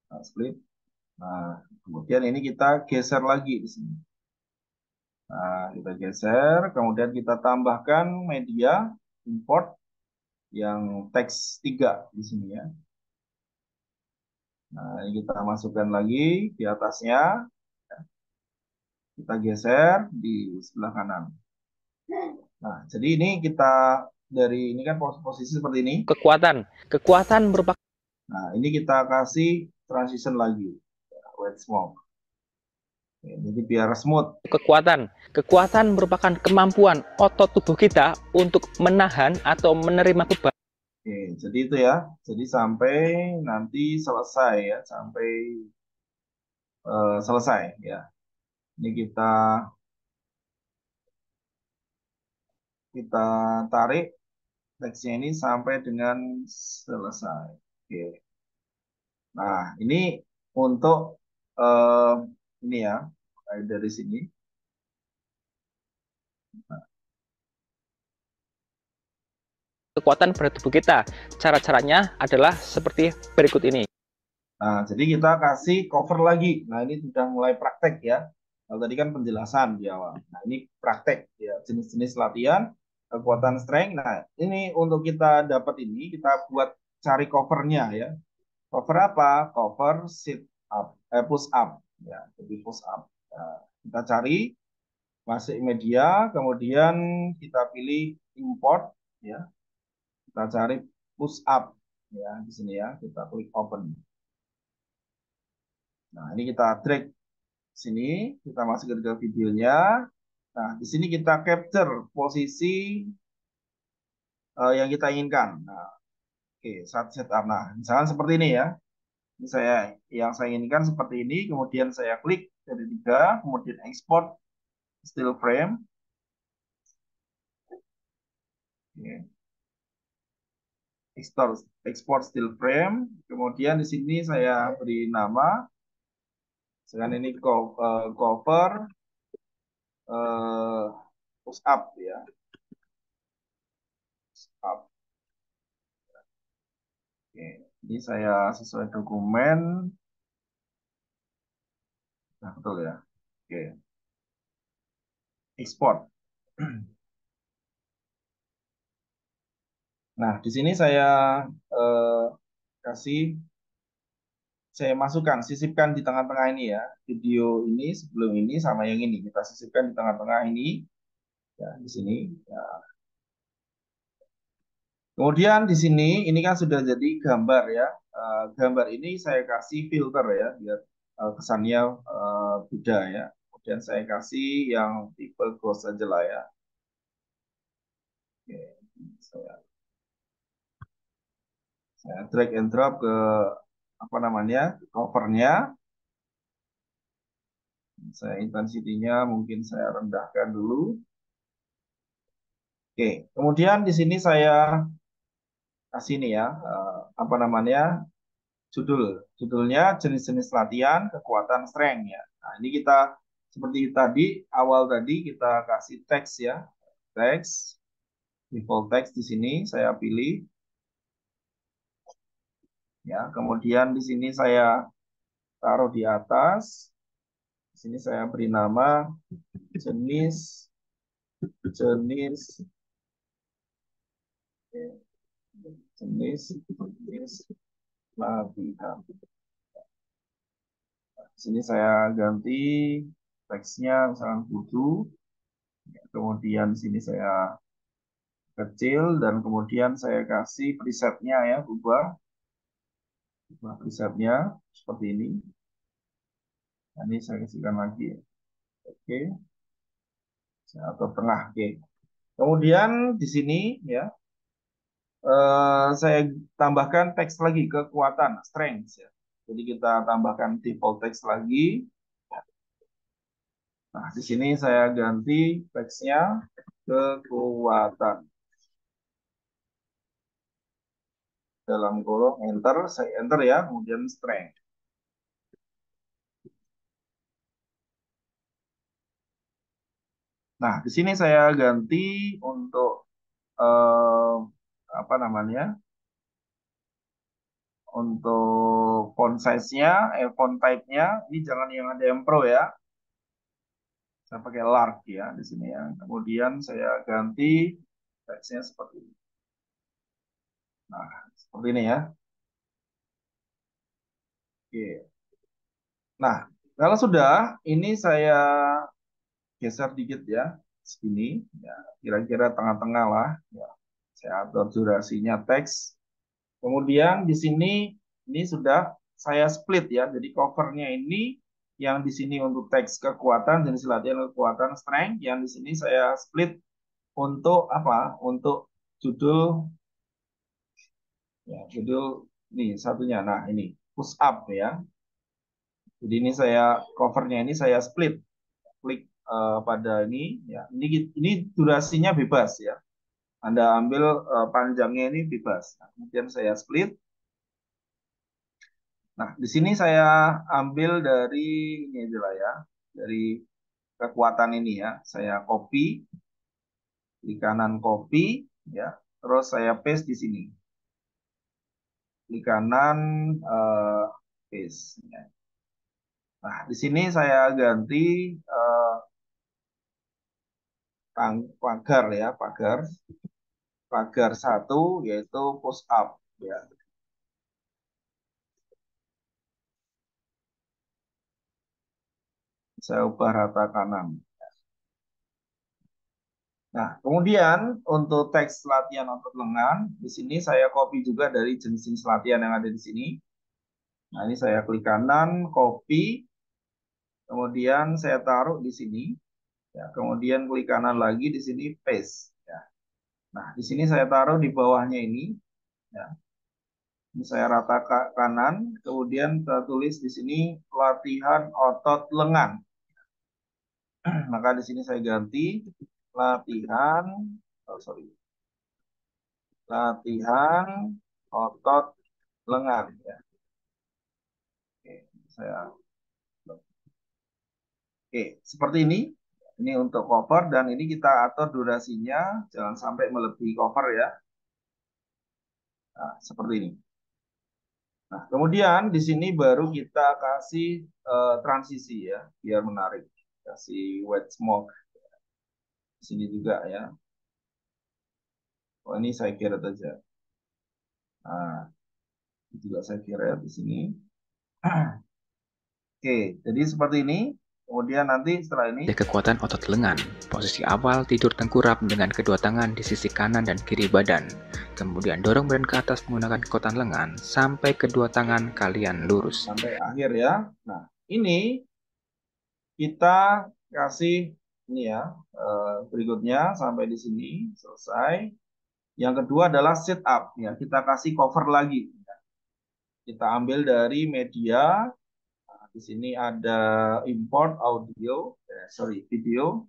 Nah, split. Nah, kemudian ini kita geser lagi di sini. Nah, kita geser, kemudian kita tambahkan media import yang teks 3 di sini ya. Nah, ini kita masukkan lagi di atasnya. Kita geser di sebelah kanan. Nah, jadi ini kita dari ini kan posisi seperti ini. Kekuatan. Kekuatan merupakan Nah, ini kita kasih transition lagi. Wet smoke. Oke, jadi biar smooth. kekuatan. Kekuatan merupakan kemampuan otot tubuh kita untuk menahan atau menerima beban. Oke, jadi itu ya. Jadi sampai nanti selesai ya, sampai selesai ya. Ini kita tarik teksnya ini sampai dengan selesai. Oke. Nah, ini untuk eh, ini ya, dari sini. Kekuatan pada tubuh kita. Cara-caranya adalah seperti berikut ini. Nah, jadi kita kasih cover lagi. Nah, ini sudah mulai praktek ya. Kalau tadi kan penjelasan di awal. Nah, ini praktek ya, jenis-jenis latihan kekuatan strength. Nah, ini untuk kita dapat ini kita buat cari covernya ya. Cover apa? Cover sit up, push up ya. Jadi push up. Nah, kita cari masuk media, kemudian kita pilih import ya. Kita cari push up ya di sini ya. Kita klik open. Nah, ini kita drag sini, kita masukkan ke videonya. Nah, di sini kita capture posisi yang kita inginkan. Nah, oke, saat setup. Nah, misalkan seperti ini ya. Ini yang saya inginkan seperti ini, kemudian saya klik dari 3, kemudian export still frame. Oke. Export still frame. Kemudian di sini saya beri nama. Sekarang ini cover eh, push up ya. Push up. Oke, ini saya sesuai dokumen. Nah, betul ya. Oke, ekspor. Nah, di sini saya eh, kasih, saya masukkan, sisipkan di tengah-tengah ini ya. Video ini sebelum ini sama yang ini kita sisipkan di tengah-tengah ini. Ya, di sini. Ya. Kemudian di sini, ini kan sudah jadi gambar ya. Gambar ini saya kasih filter ya, biar kesannya beda ya. Kemudian saya kasih yang tipe ghost aja lah ya. Oke, saya drag and drop ke apa namanya covernya. Saya intensitinya mungkin saya rendahkan dulu. Oke, kemudian di sini saya kasih ini ya, apa namanya judulnya jenis-jenis latihan kekuatan strength ya. Nah, ini kita seperti tadi awal tadi kita kasih teks ya, teks default teks di sini saya pilih ya. Kemudian di sini saya taruh di atas. Di sini saya beri nama jenis jenis jenis jenis latihan. Di sini saya ganti teksnya misalkan kudu, kemudian di sini saya kecil dan kemudian saya kasih presetnya ya, ubah Nah, presetnya seperti ini. Nah, ini saya kasihkan lagi ya. Oke, saya atur tengah. Oke. Kemudian di sini ya, saya tambahkan teks lagi, kekuatan, strength ya. Jadi kita tambahkan default text lagi. Nah, di sini saya ganti teksnya kekuatan. Dalam kolom enter, saya enter ya, kemudian strength. Nah, di sini saya ganti untuk eh, apa namanya? Untuk font size-nya, font type-nya, ini jangan yang ada yang pro ya. Saya pakai large ya di sini ya. Kemudian saya ganti teksnya seperti ini. Nah, seperti ini ya. Oke. Nah, kalau sudah, ini saya geser dikit ya, segini, ya, kira-kira tengah-tengah lah. Ya. Saya atur durasinya teks. Kemudian di sini ini sudah saya split ya. Jadi covernya ini yang di sini untuk teks kekuatan jenis latihan kekuatan strength, yang di sini saya split untuk apa? Untuk judul ya, judul nih satunya. Nah, ini push up ya. Jadi ini saya covernya ini saya split. Klik pada ini ya. Ini durasinya bebas ya. Anda ambil panjangnya ini bebas. Nah, kemudian saya split. Nah, di sini saya ambil dari ini aja lah ya, dari kekuatan ini ya. Saya copy, di kanan copy, ya. Terus saya paste di sini. Di kanan paste. Ya. Nah, di sini saya ganti pagar ya, pagar satu yaitu push up ya. Saya ubah rata kanan. Nah, kemudian untuk teks latihan otot lengan, di sini saya copy juga dari jenis-jenis latihan yang ada di sini. Nah, ini saya klik kanan, copy, kemudian saya taruh di sini. Ya, kemudian klik kanan lagi di sini, paste. Ya. Nah, di sini saya taruh di bawahnya ini. Ya. Ini saya rata kanan, kemudian saya tulis di sini latihan otot lengan. Maka di sini saya ganti latihan, oh sorry, latihan otot lengan. Ya. Oke, saya Oke, seperti ini. Ini untuk cover dan ini kita atur durasinya jangan sampai melebihi cover ya. Nah, seperti ini. Nah, kemudian di sini baru kita kasih transisi ya, biar menarik. Kasih white smoke di sini juga ya. Oh, ini saya kira aja. Nah, ini juga saya kira di sini. Oke, jadi seperti ini. Kemudian nanti setelah ini Kekuatan otot lengan. Posisi awal tidur tengkurap dengan kedua tangan di sisi kanan dan kiri badan. Kemudian dorong badan ke atas menggunakan kekuatan lengan sampai kedua tangan kalian lurus. sampai akhir ya. Nah, ini kita kasih ini ya, berikutnya sampai di sini selesai. Yang kedua adalah sit up ya, kita kasih cover lagi. Kita ambil dari media. Nah, di sini ada import audio, sorry video.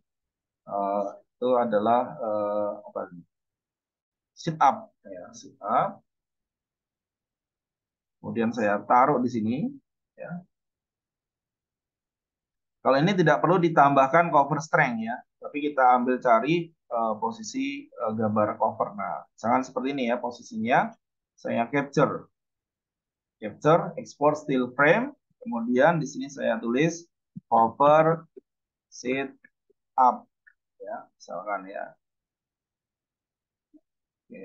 Itu adalah apa ini? Sit up ya, sit up. Kemudian saya taruh di sini. Ya. Kalau ini tidak perlu ditambahkan cover strength ya, tapi kita ambil cari posisi gambar cover. Nah, jangan seperti ini ya posisinya. Saya capture, export still frame. Kemudian di sini saya tulis cover sit up ya, misalkan ya. Oke.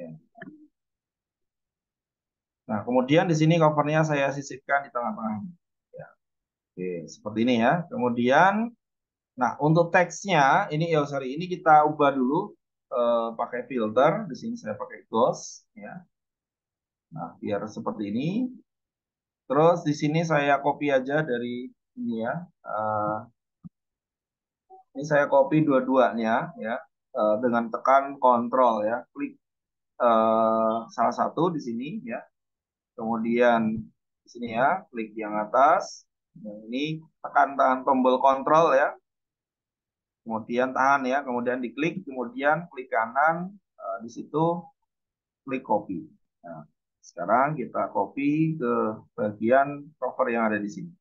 Nah, kemudian di sini covernya saya sisipkan di tengah-tengah. Ya. Oke, seperti ini ya. Kemudian, nah untuk teksnya ini, oh sorry, ini kita ubah dulu pakai filter. Di sini saya pakai gloss ya. Nah, biar seperti ini. Terus di sini saya copy aja dari ini ya. Ini saya copy dua-duanya ya, dengan tekan Ctrl ya, klik salah satu di sini ya. Kemudian di sini ya, klik yang atas. Yang ini tekan tahan tombol Ctrl ya. Kemudian tahan ya, kemudian diklik, kemudian klik kanan, di situ klik copy. Nah, sekarang kita copy ke bagian cover yang ada di sini.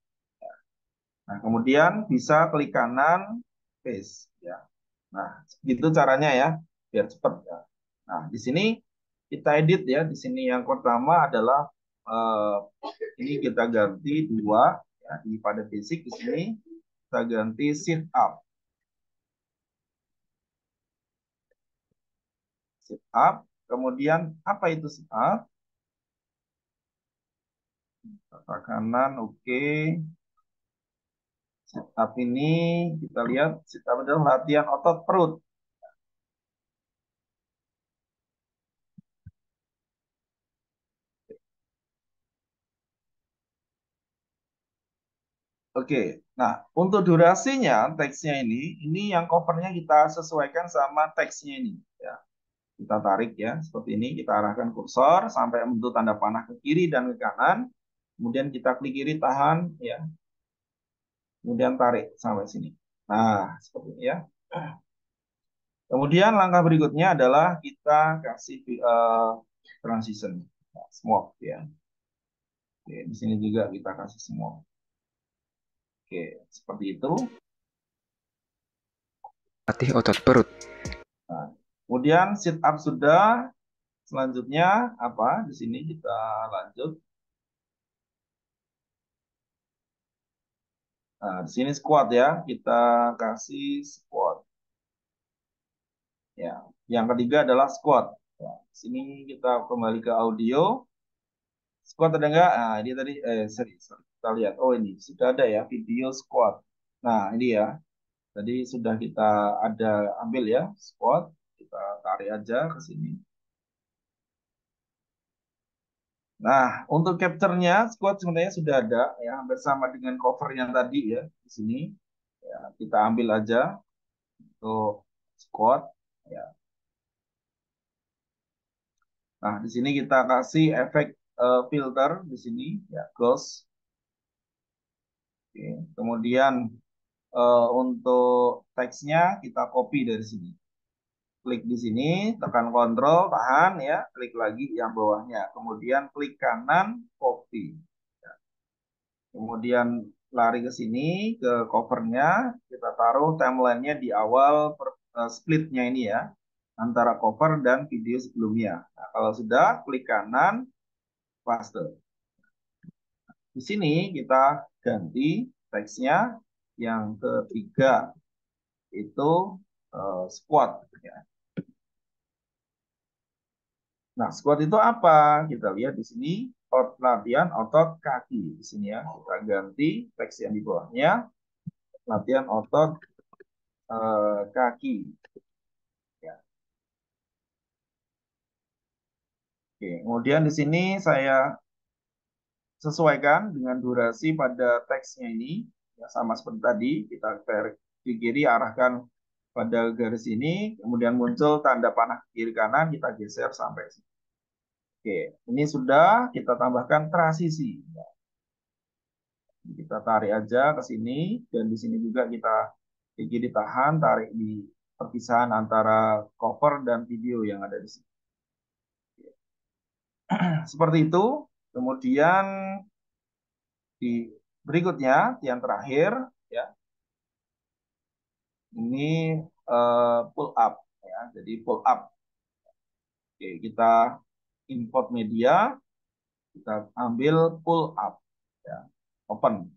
Nah, kemudian bisa klik kanan, paste ya. Nah, itu caranya ya, biar cepat ya. Nah, di sini kita edit ya. Di sini yang pertama adalah eh, ini kita ganti dua ya, di pada basic di sini kita ganti sit up. Sit up. Kemudian apa itu sit up? Kata kanan, oke. Sit up ini kita lihat sit up adalah latihan otot perut. Oke, nah untuk durasinya teksnya ini yang covernya kita sesuaikan sama teksnya ini. Ya, kita tarik ya seperti ini, kita arahkan kursor sampai membentuk tanda panah ke kiri dan ke kanan. Kemudian kita klik kiri tahan ya, kemudian tarik sampai sini. Nah seperti ini ya. Kemudian langkah berikutnya adalah kita kasih transition, ya, smoke ya. Oke, di sini juga kita kasih smoke. Oke, seperti itu. Latih otot perut. Nah, kemudian sit up sudah. Selanjutnya apa? Di sini kita lanjut. Nah, di sini squat ya. Kita kasih squat. Ya. Yang ketiga adalah squat. Ya. Di sini kita kembali ke audio. Squat ada nggak? Nah, ini tadi, sorry. Kita lihat. Oh, ini sudah ada ya video squat. Nah, ini ya. Tadi sudah kita ada ambil ya squat. Kita tarik aja ke sini. Nah, untuk capture-nya squat sebenarnya sudah ada ya, bersama dengan cover yang tadi ya di sini. Ya, kita ambil aja untuk squat ya. Nah, di sini kita kasih efek filter di sini ya, ghost. Oke. Kemudian untuk teksnya kita copy dari sini. Klik di sini, tekan Ctrl, tahan ya, klik lagi yang bawahnya. Kemudian klik kanan, copy. Kemudian lari ke sini, ke covernya, kita taruh timelinenya di awal splitnya ini ya, antara cover dan video sebelumnya. Nah, kalau sudah, klik kanan, paste. Di sini kita ganti teksnya yang ketiga, itu squat. Ya. Nah, squat itu apa? Kita lihat di sini, latihan otot kaki. Di sini ya, kita ganti teks yang di bawahnya, latihan otot kaki. Ya. Oke, kemudian di sini saya sesuaikan dengan durasi pada teksnya ini, ya sama seperti tadi, kita ke kiri arahkan pada garis ini, kemudian muncul tanda panah kiri kanan, kita geser sampai sini. Oke, ini sudah kita tambahkan transisi. Ya, kita tarik aja ke sini, dan di sini juga kita ke kiri tahan, tarik di perpisahan antara cover dan video yang ada di sini. Seperti itu. Kemudian di berikutnya yang terakhir ya ini pull up ya. Jadi pull up. Oke, kita import media, kita ambil pull up ya. Open.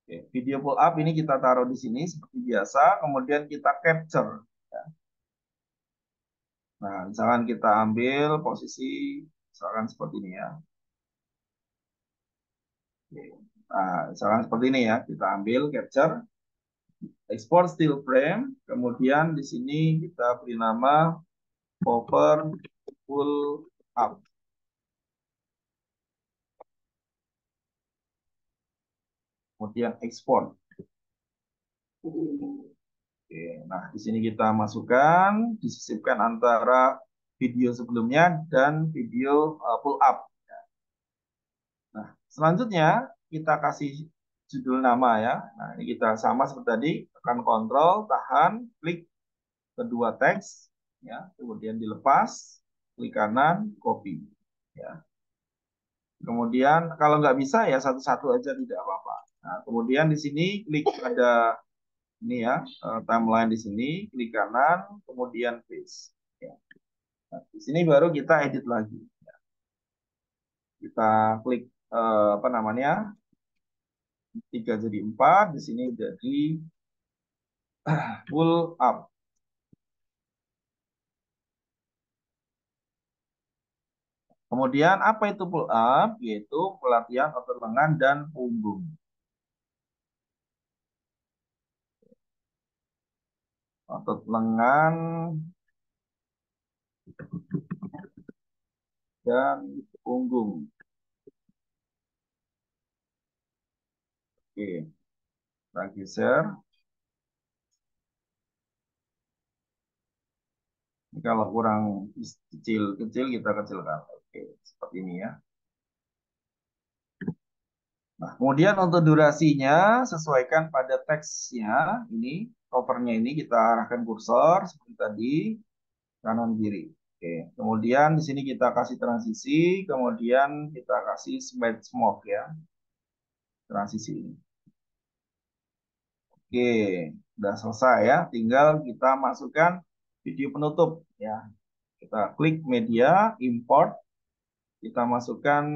Oke, video pull up ini kita taruh di sini seperti biasa, kemudian kita capture ya. Nah, misalkan kita ambil posisi misalkan seperti ini ya. Oke. Nah, misalkan seperti ini ya, kita ambil capture, export still frame, kemudian di sini kita beri nama cover pull up. kemudian export. Oke, nah di sini kita masukkan, disisipkan antara video sebelumnya dan video pull up. Nah, selanjutnya kita kasih judul nama ya. Nah, ini kita sama seperti tadi, tekan Ctrl, tahan, klik kedua teks, ya, kemudian dilepas, klik kanan, copy, ya. Kemudian kalau nggak bisa ya satu-satu aja tidak apa-apa. Nah, kemudian di sini klik ada ini ya timeline di sini, klik kanan, kemudian paste. Ya. Nah, di sini baru kita edit lagi. Ya. Kita klik apa namanya 3 jadi 4, di sini jadi pull up. Kemudian apa itu pull up? Yaitu pelatihan otot lengan dan punggung. Otot lengan dan punggung. Oke, kita geser. Ini kalau kurang kecil-kecil kita kecilkan. Oke, seperti ini ya. Nah, kemudian untuk durasinya sesuaikan pada teksnya. Ini covernya ini kita arahkan kursor seperti tadi kanan kiri. Oke, kemudian di sini kita kasih transisi, kemudian kita kasih smart smoke ya, transisi ini. Oke, udah selesai ya. Tinggal kita masukkan video penutup ya. Kita klik media, import, kita masukkan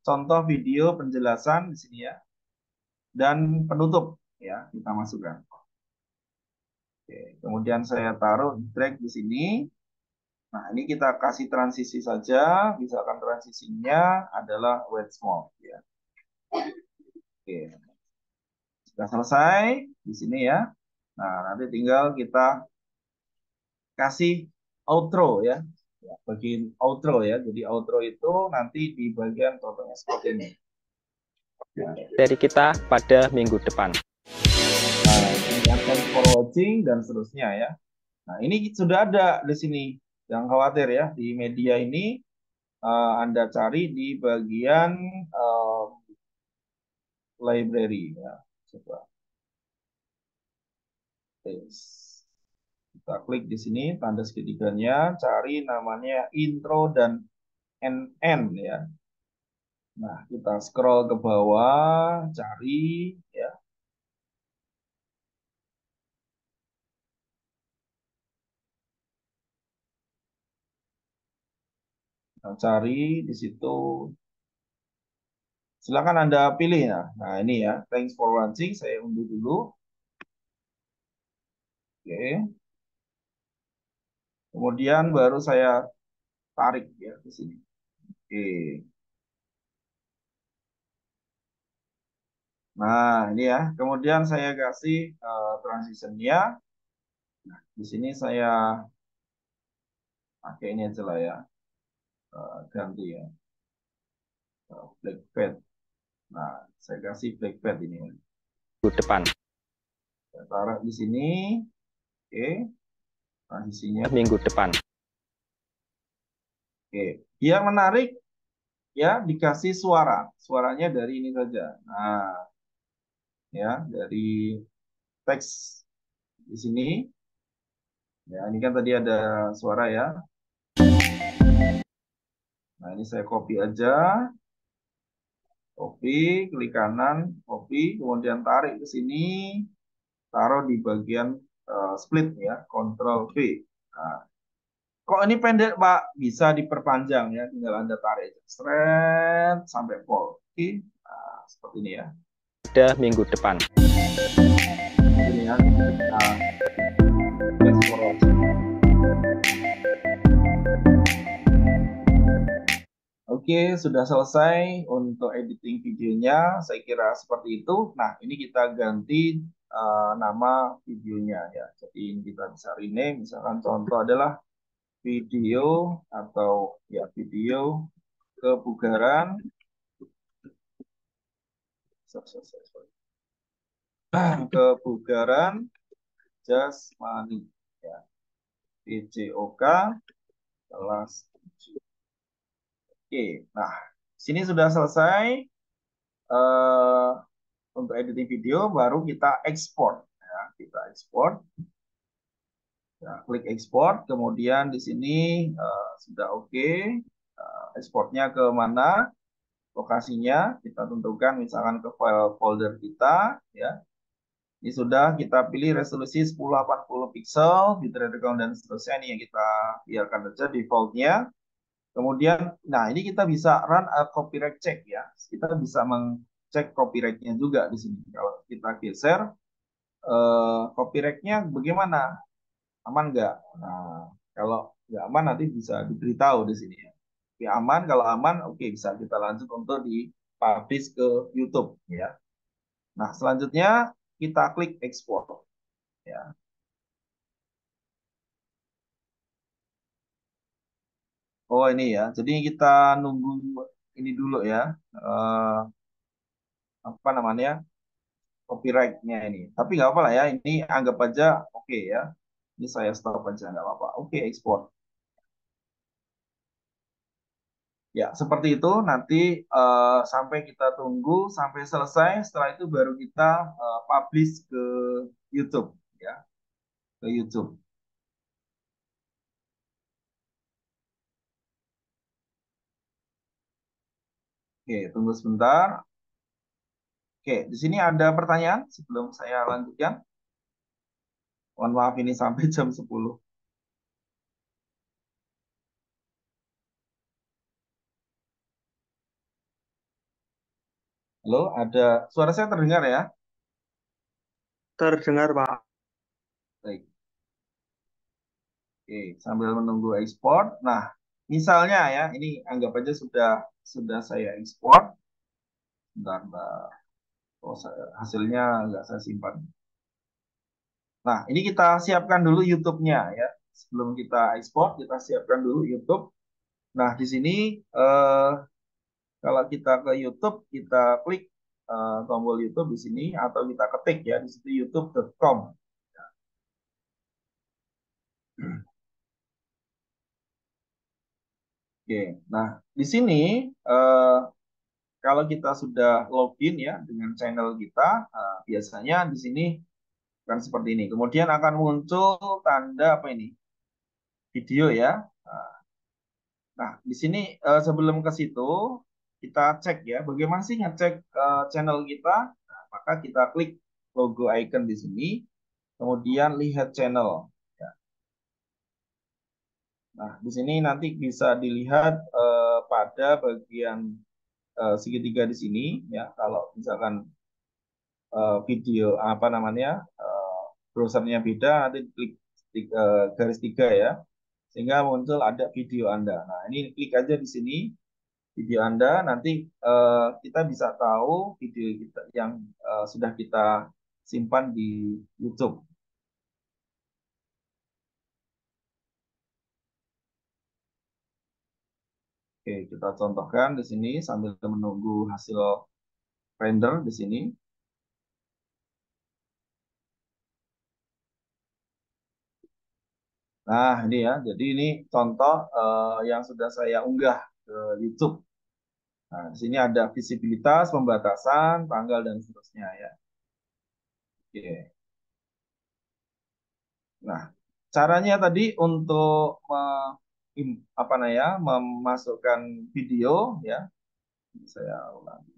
contoh video penjelasan di sini ya, dan penutup ya kita masukkan. Oke, kemudian saya taruh drag di sini. Nah, ini kita kasih transisi saja. Misalkan transisinya adalah wet smoke ya. Oke, sudah selesai di sini ya. Nah, nanti tinggal kita kasih outro ya. Ya, bagian outro ya. Jadi outro itu nanti di bagian contohnya seperti ini. Ya. Dari kita pada minggu depan. Nah, ini thanks for watching dan seterusnya ya. Nah, ini sudah ada di sini. Jangan khawatir ya. Di media ini Anda cari di bagian library ya. Coba. Tes. Kita klik di sini tanda segitiganya, cari namanya intro dan NN ya. Nah, kita scroll ke bawah, cari ya. Kita cari di situ. Silakan Anda pilih ya. Nah, ini ya. Thanks for watching. Saya unduh dulu. Oke. Kemudian baru saya tarik ya di sini. Oke. Nah, ini ya. Kemudian saya kasih transitionnya. Nah, di sini saya pakai ini aja lah ya. Ganti ya. Black pad. Nah, saya kasih black pad ini. Minggu depan. Saya taruh di sini. Oke. Transisinya. Minggu depan. Oke. Biar menarik ya dikasih suara. Suaranya dari ini saja. Nah, ya dari teks di sini. Ya, ini kan tadi ada suara ya. Nah, ini saya copy aja. Copy, klik kanan, copy, kemudian tarik ke sini, taruh di bagian split ya, Ctrl V. Nah, kok ini pendek, Pak? Bisa diperpanjang ya, tinggal Anda tarik straight sampai full. Oke, nah, seperti ini ya. Pada minggu depan. Ini ya, nah, Oke, sudah selesai untuk editing videonya. Saya kira seperti itu. Nah, ini kita ganti nama videonya ya. Jadi ini kita bisa rename. Misalkan contoh adalah video atau ya video kebugaran sorry. Kebugaran jasmani, ya. PJOK kelas 7. Oke, nah sini sudah selesai eh, untuk editing video, baru kita ekspor. Ya, kita ekspor, ya, klik ekspor, kemudian di sini sudah oke. Ekspornya ke mana? Lokasinya kita tentukan, misalkan ke file folder kita, ya. Ini sudah kita pilih resolusi 1080 pixel, bitrate recount dan seterusnya, ini yang kita biarkan saja defaultnya. Kemudian, nah ini kita bisa run a copyright check, ya. Kita bisa mengcek copyrightnya juga di sini. Kalau kita geser, copyrightnya bagaimana? Aman nggak? Nah, kalau nggak aman nanti bisa diberitahu di sini, ya. Oke, aman. Kalau aman, oke, bisa kita lanjut untuk di-publish ke YouTube, ya. Nah, selanjutnya kita klik export, ya. Oh, ini ya. Jadi kita nunggu ini dulu, ya. Eh, apa namanya? Copyright-nya ini. Tapi nggak apa lah, ya. Ini anggap aja oke, ya. Ini saya stop aja, nggak apa-apa. Oke, export. Ya, seperti itu. Nanti sampai kita tunggu sampai selesai. Setelah itu baru kita publish ke YouTube, ya, ke YouTube. Oke, tunggu sebentar. Oke, di sini ada pertanyaan sebelum saya lanjutkan. Mohon maaf, ini sampai jam 10. Halo, ada suara saya terdengar, ya? Terdengar, Pak. Baik. Oke, sambil menunggu ekspor. Nah, misalnya, ya, ini anggap aja sudah saya ekspor. Bentar, bentar. Oh, hasilnya nggak saya simpan. Nah, ini kita siapkan dulu YouTube-nya, ya. Sebelum kita ekspor, kita siapkan dulu YouTube. Nah, di sini eh, kalau kita ke YouTube, kita klik tombol YouTube di sini, atau kita ketik, ya, di situ youtube.com. Oke, nah di sini eh, kalau kita sudah login, ya, dengan channel kita, biasanya di sini kan seperti ini. Kemudian akan muncul tanda apa ini? Video, ya. Nah, di sini sebelum ke situ kita cek, ya, bagaimana sih ngecek channel kita? Nah, maka kita klik logo icon di sini, kemudian lihat channel. Ya. Nah, di sini nanti bisa dilihat pada bagian segitiga di sini, ya. Kalau misalkan video apa namanya browsernya beda, nanti klik garis tiga, ya, sehingga muncul ada video Anda. Nah, ini klik aja di sini video Anda, nanti kita bisa tahu video kita yang sudah kita simpan di YouTube. Oke, kita contohkan di sini sambil menunggu hasil render di sini. Nah, ini, ya. Jadi ini contoh yang sudah saya unggah ke YouTube. Nah, di sini ada visibilitas, pembatasan, tanggal, dan seterusnya, ya. Oke. Nah, caranya tadi untuk apa namanya memasukkan video, ya. Saya ulangi.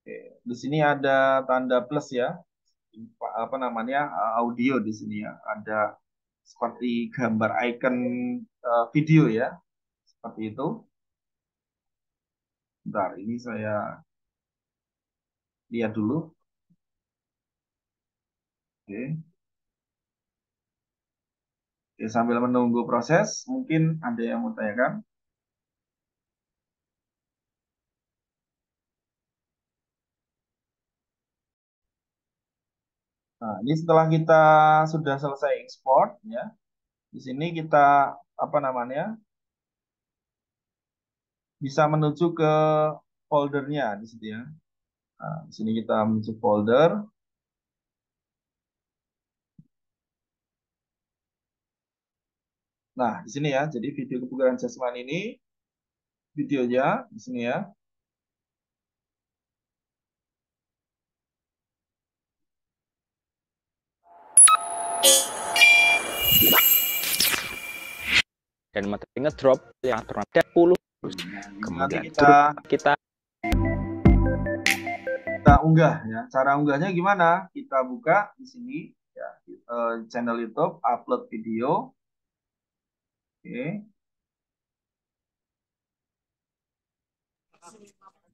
Oke. Di sini ada tanda plus, ya. Apa namanya audio di sini, ya. Ada seperti gambar icon video, ya. Seperti itu. Bentar, ini saya lihat dulu. Oke. Oke, sambil menunggu proses, mungkin ada yang mau tanyakan. Nah, ini setelah kita sudah selesai ekspor, ya. Di sini kita apa namanya bisa menuju ke foldernya di situ, ya. Nah, di sini kita menuju folder. Nah, di sini ya. Jadi video kebugaran jasmani ini videonya di sini ya. Dan materi ngedrop yang terhadap 10. Nah, nanti Kemudian kita kita unggah ya. Cara unggahnya gimana? Kita buka di sini ya, channel YouTube, upload video. Oke.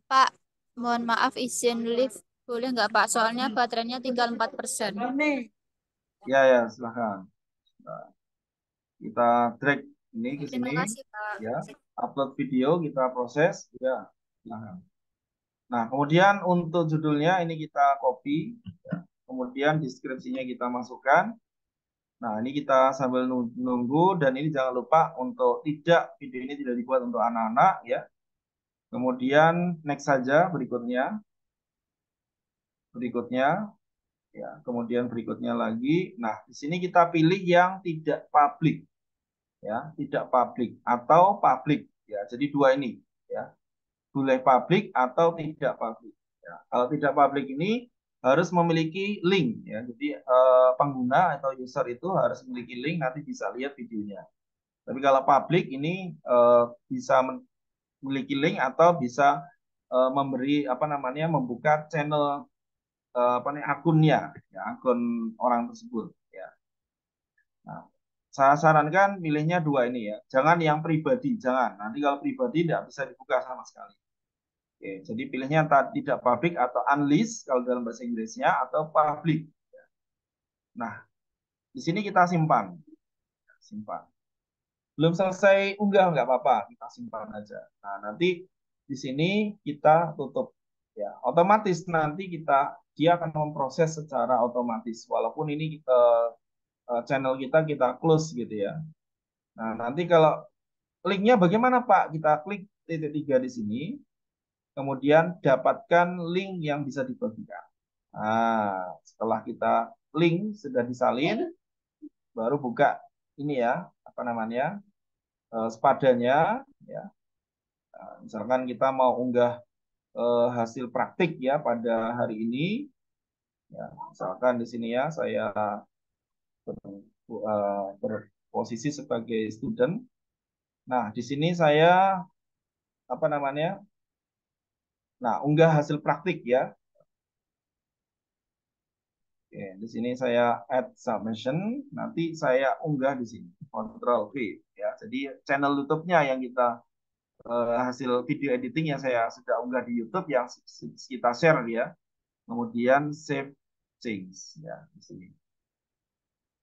Pak, mohon maaf izin live. Boleh nggak Pak? Soalnya baterainya tinggal 4%. Ya, ya, silahkan. Nah, kita drag ini ke Terima sini. kasih Pak. Ya, upload video, kita proses. Ya, silahkan. Nah, kemudian untuk judulnya ini kita copy. Ya. Kemudian deskripsinya kita masukkan. Nah, ini kita sambil nunggu. Dan ini jangan lupa untuk video ini tidak dibuat untuk anak-anak. Ya. Kemudian next saja berikutnya. Ya, kemudian berikutnya lagi. Nah, di sini kita pilih yang tidak publik. Ya, tidak publik atau publik. Ya, jadi dua ini. Ya, boleh publik atau tidak publik. Ya, kalau tidak publik ini harus memiliki link. Ya, jadi pengguna atau user itu harus memiliki link, nanti bisa lihat videonya. Tapi kalau publik ini bisa memiliki link atau bisa memberi apa namanya membuka channel apa nih akunnya, ya, akun orang tersebut. Ya. Nah, saya sarankan milihnya dua ini ya. Jangan yang pribadi, jangan. Nanti kalau pribadi tidak bisa dibuka sama sekali. Oke, jadi pilihnya tidak public atau unleashed kalau dalam bahasa Inggrisnya atau public. Nah, di sini kita simpan. Simpan. Belum selesai unggah nggak apa-apa, kita simpan aja. Nah, nanti di sini kita tutup. Ya, otomatis nanti dia akan memproses secara otomatis. Walaupun ini channel kita close gitu ya. Nah, nanti kalau linknya bagaimana Pak? Kita klik titik 3 di sini, kemudian dapatkan link yang bisa dibagikan. Nah, setelah kita link sudah disalin, baru buka ini ya, apa namanya, sepadanya. Ya. Nah, misalkan kita mau unggah hasil praktik ya pada hari ini, ya, misalkan di sini ya saya berposisi sebagai student. Nah, di sini saya apa namanya? Nah, unggah hasil praktik ya. Oke, di sini saya add submission, nanti saya unggah di sini, Ctrl V ya. Jadi channel YouTube-nya yang hasil video editing yang saya sudah unggah di YouTube yang kita share ya. Kemudian save change ya di sini.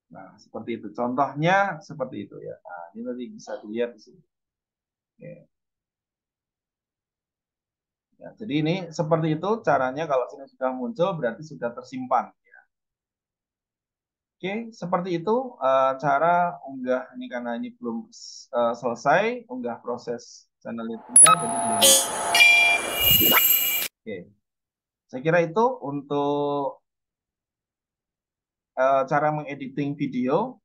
Nah, seperti itu. Contohnya seperti itu ya. Nah, ini nanti bisa dilihat di sini. Oke. Ya, jadi ini seperti itu caranya kalau sini sudah muncul berarti sudah tersimpan. Oke, seperti itu cara unggah ini karena ini belum selesai unggah proses channel YouTube-nya jadi belum. Oke, saya kira itu untuk cara mengediting video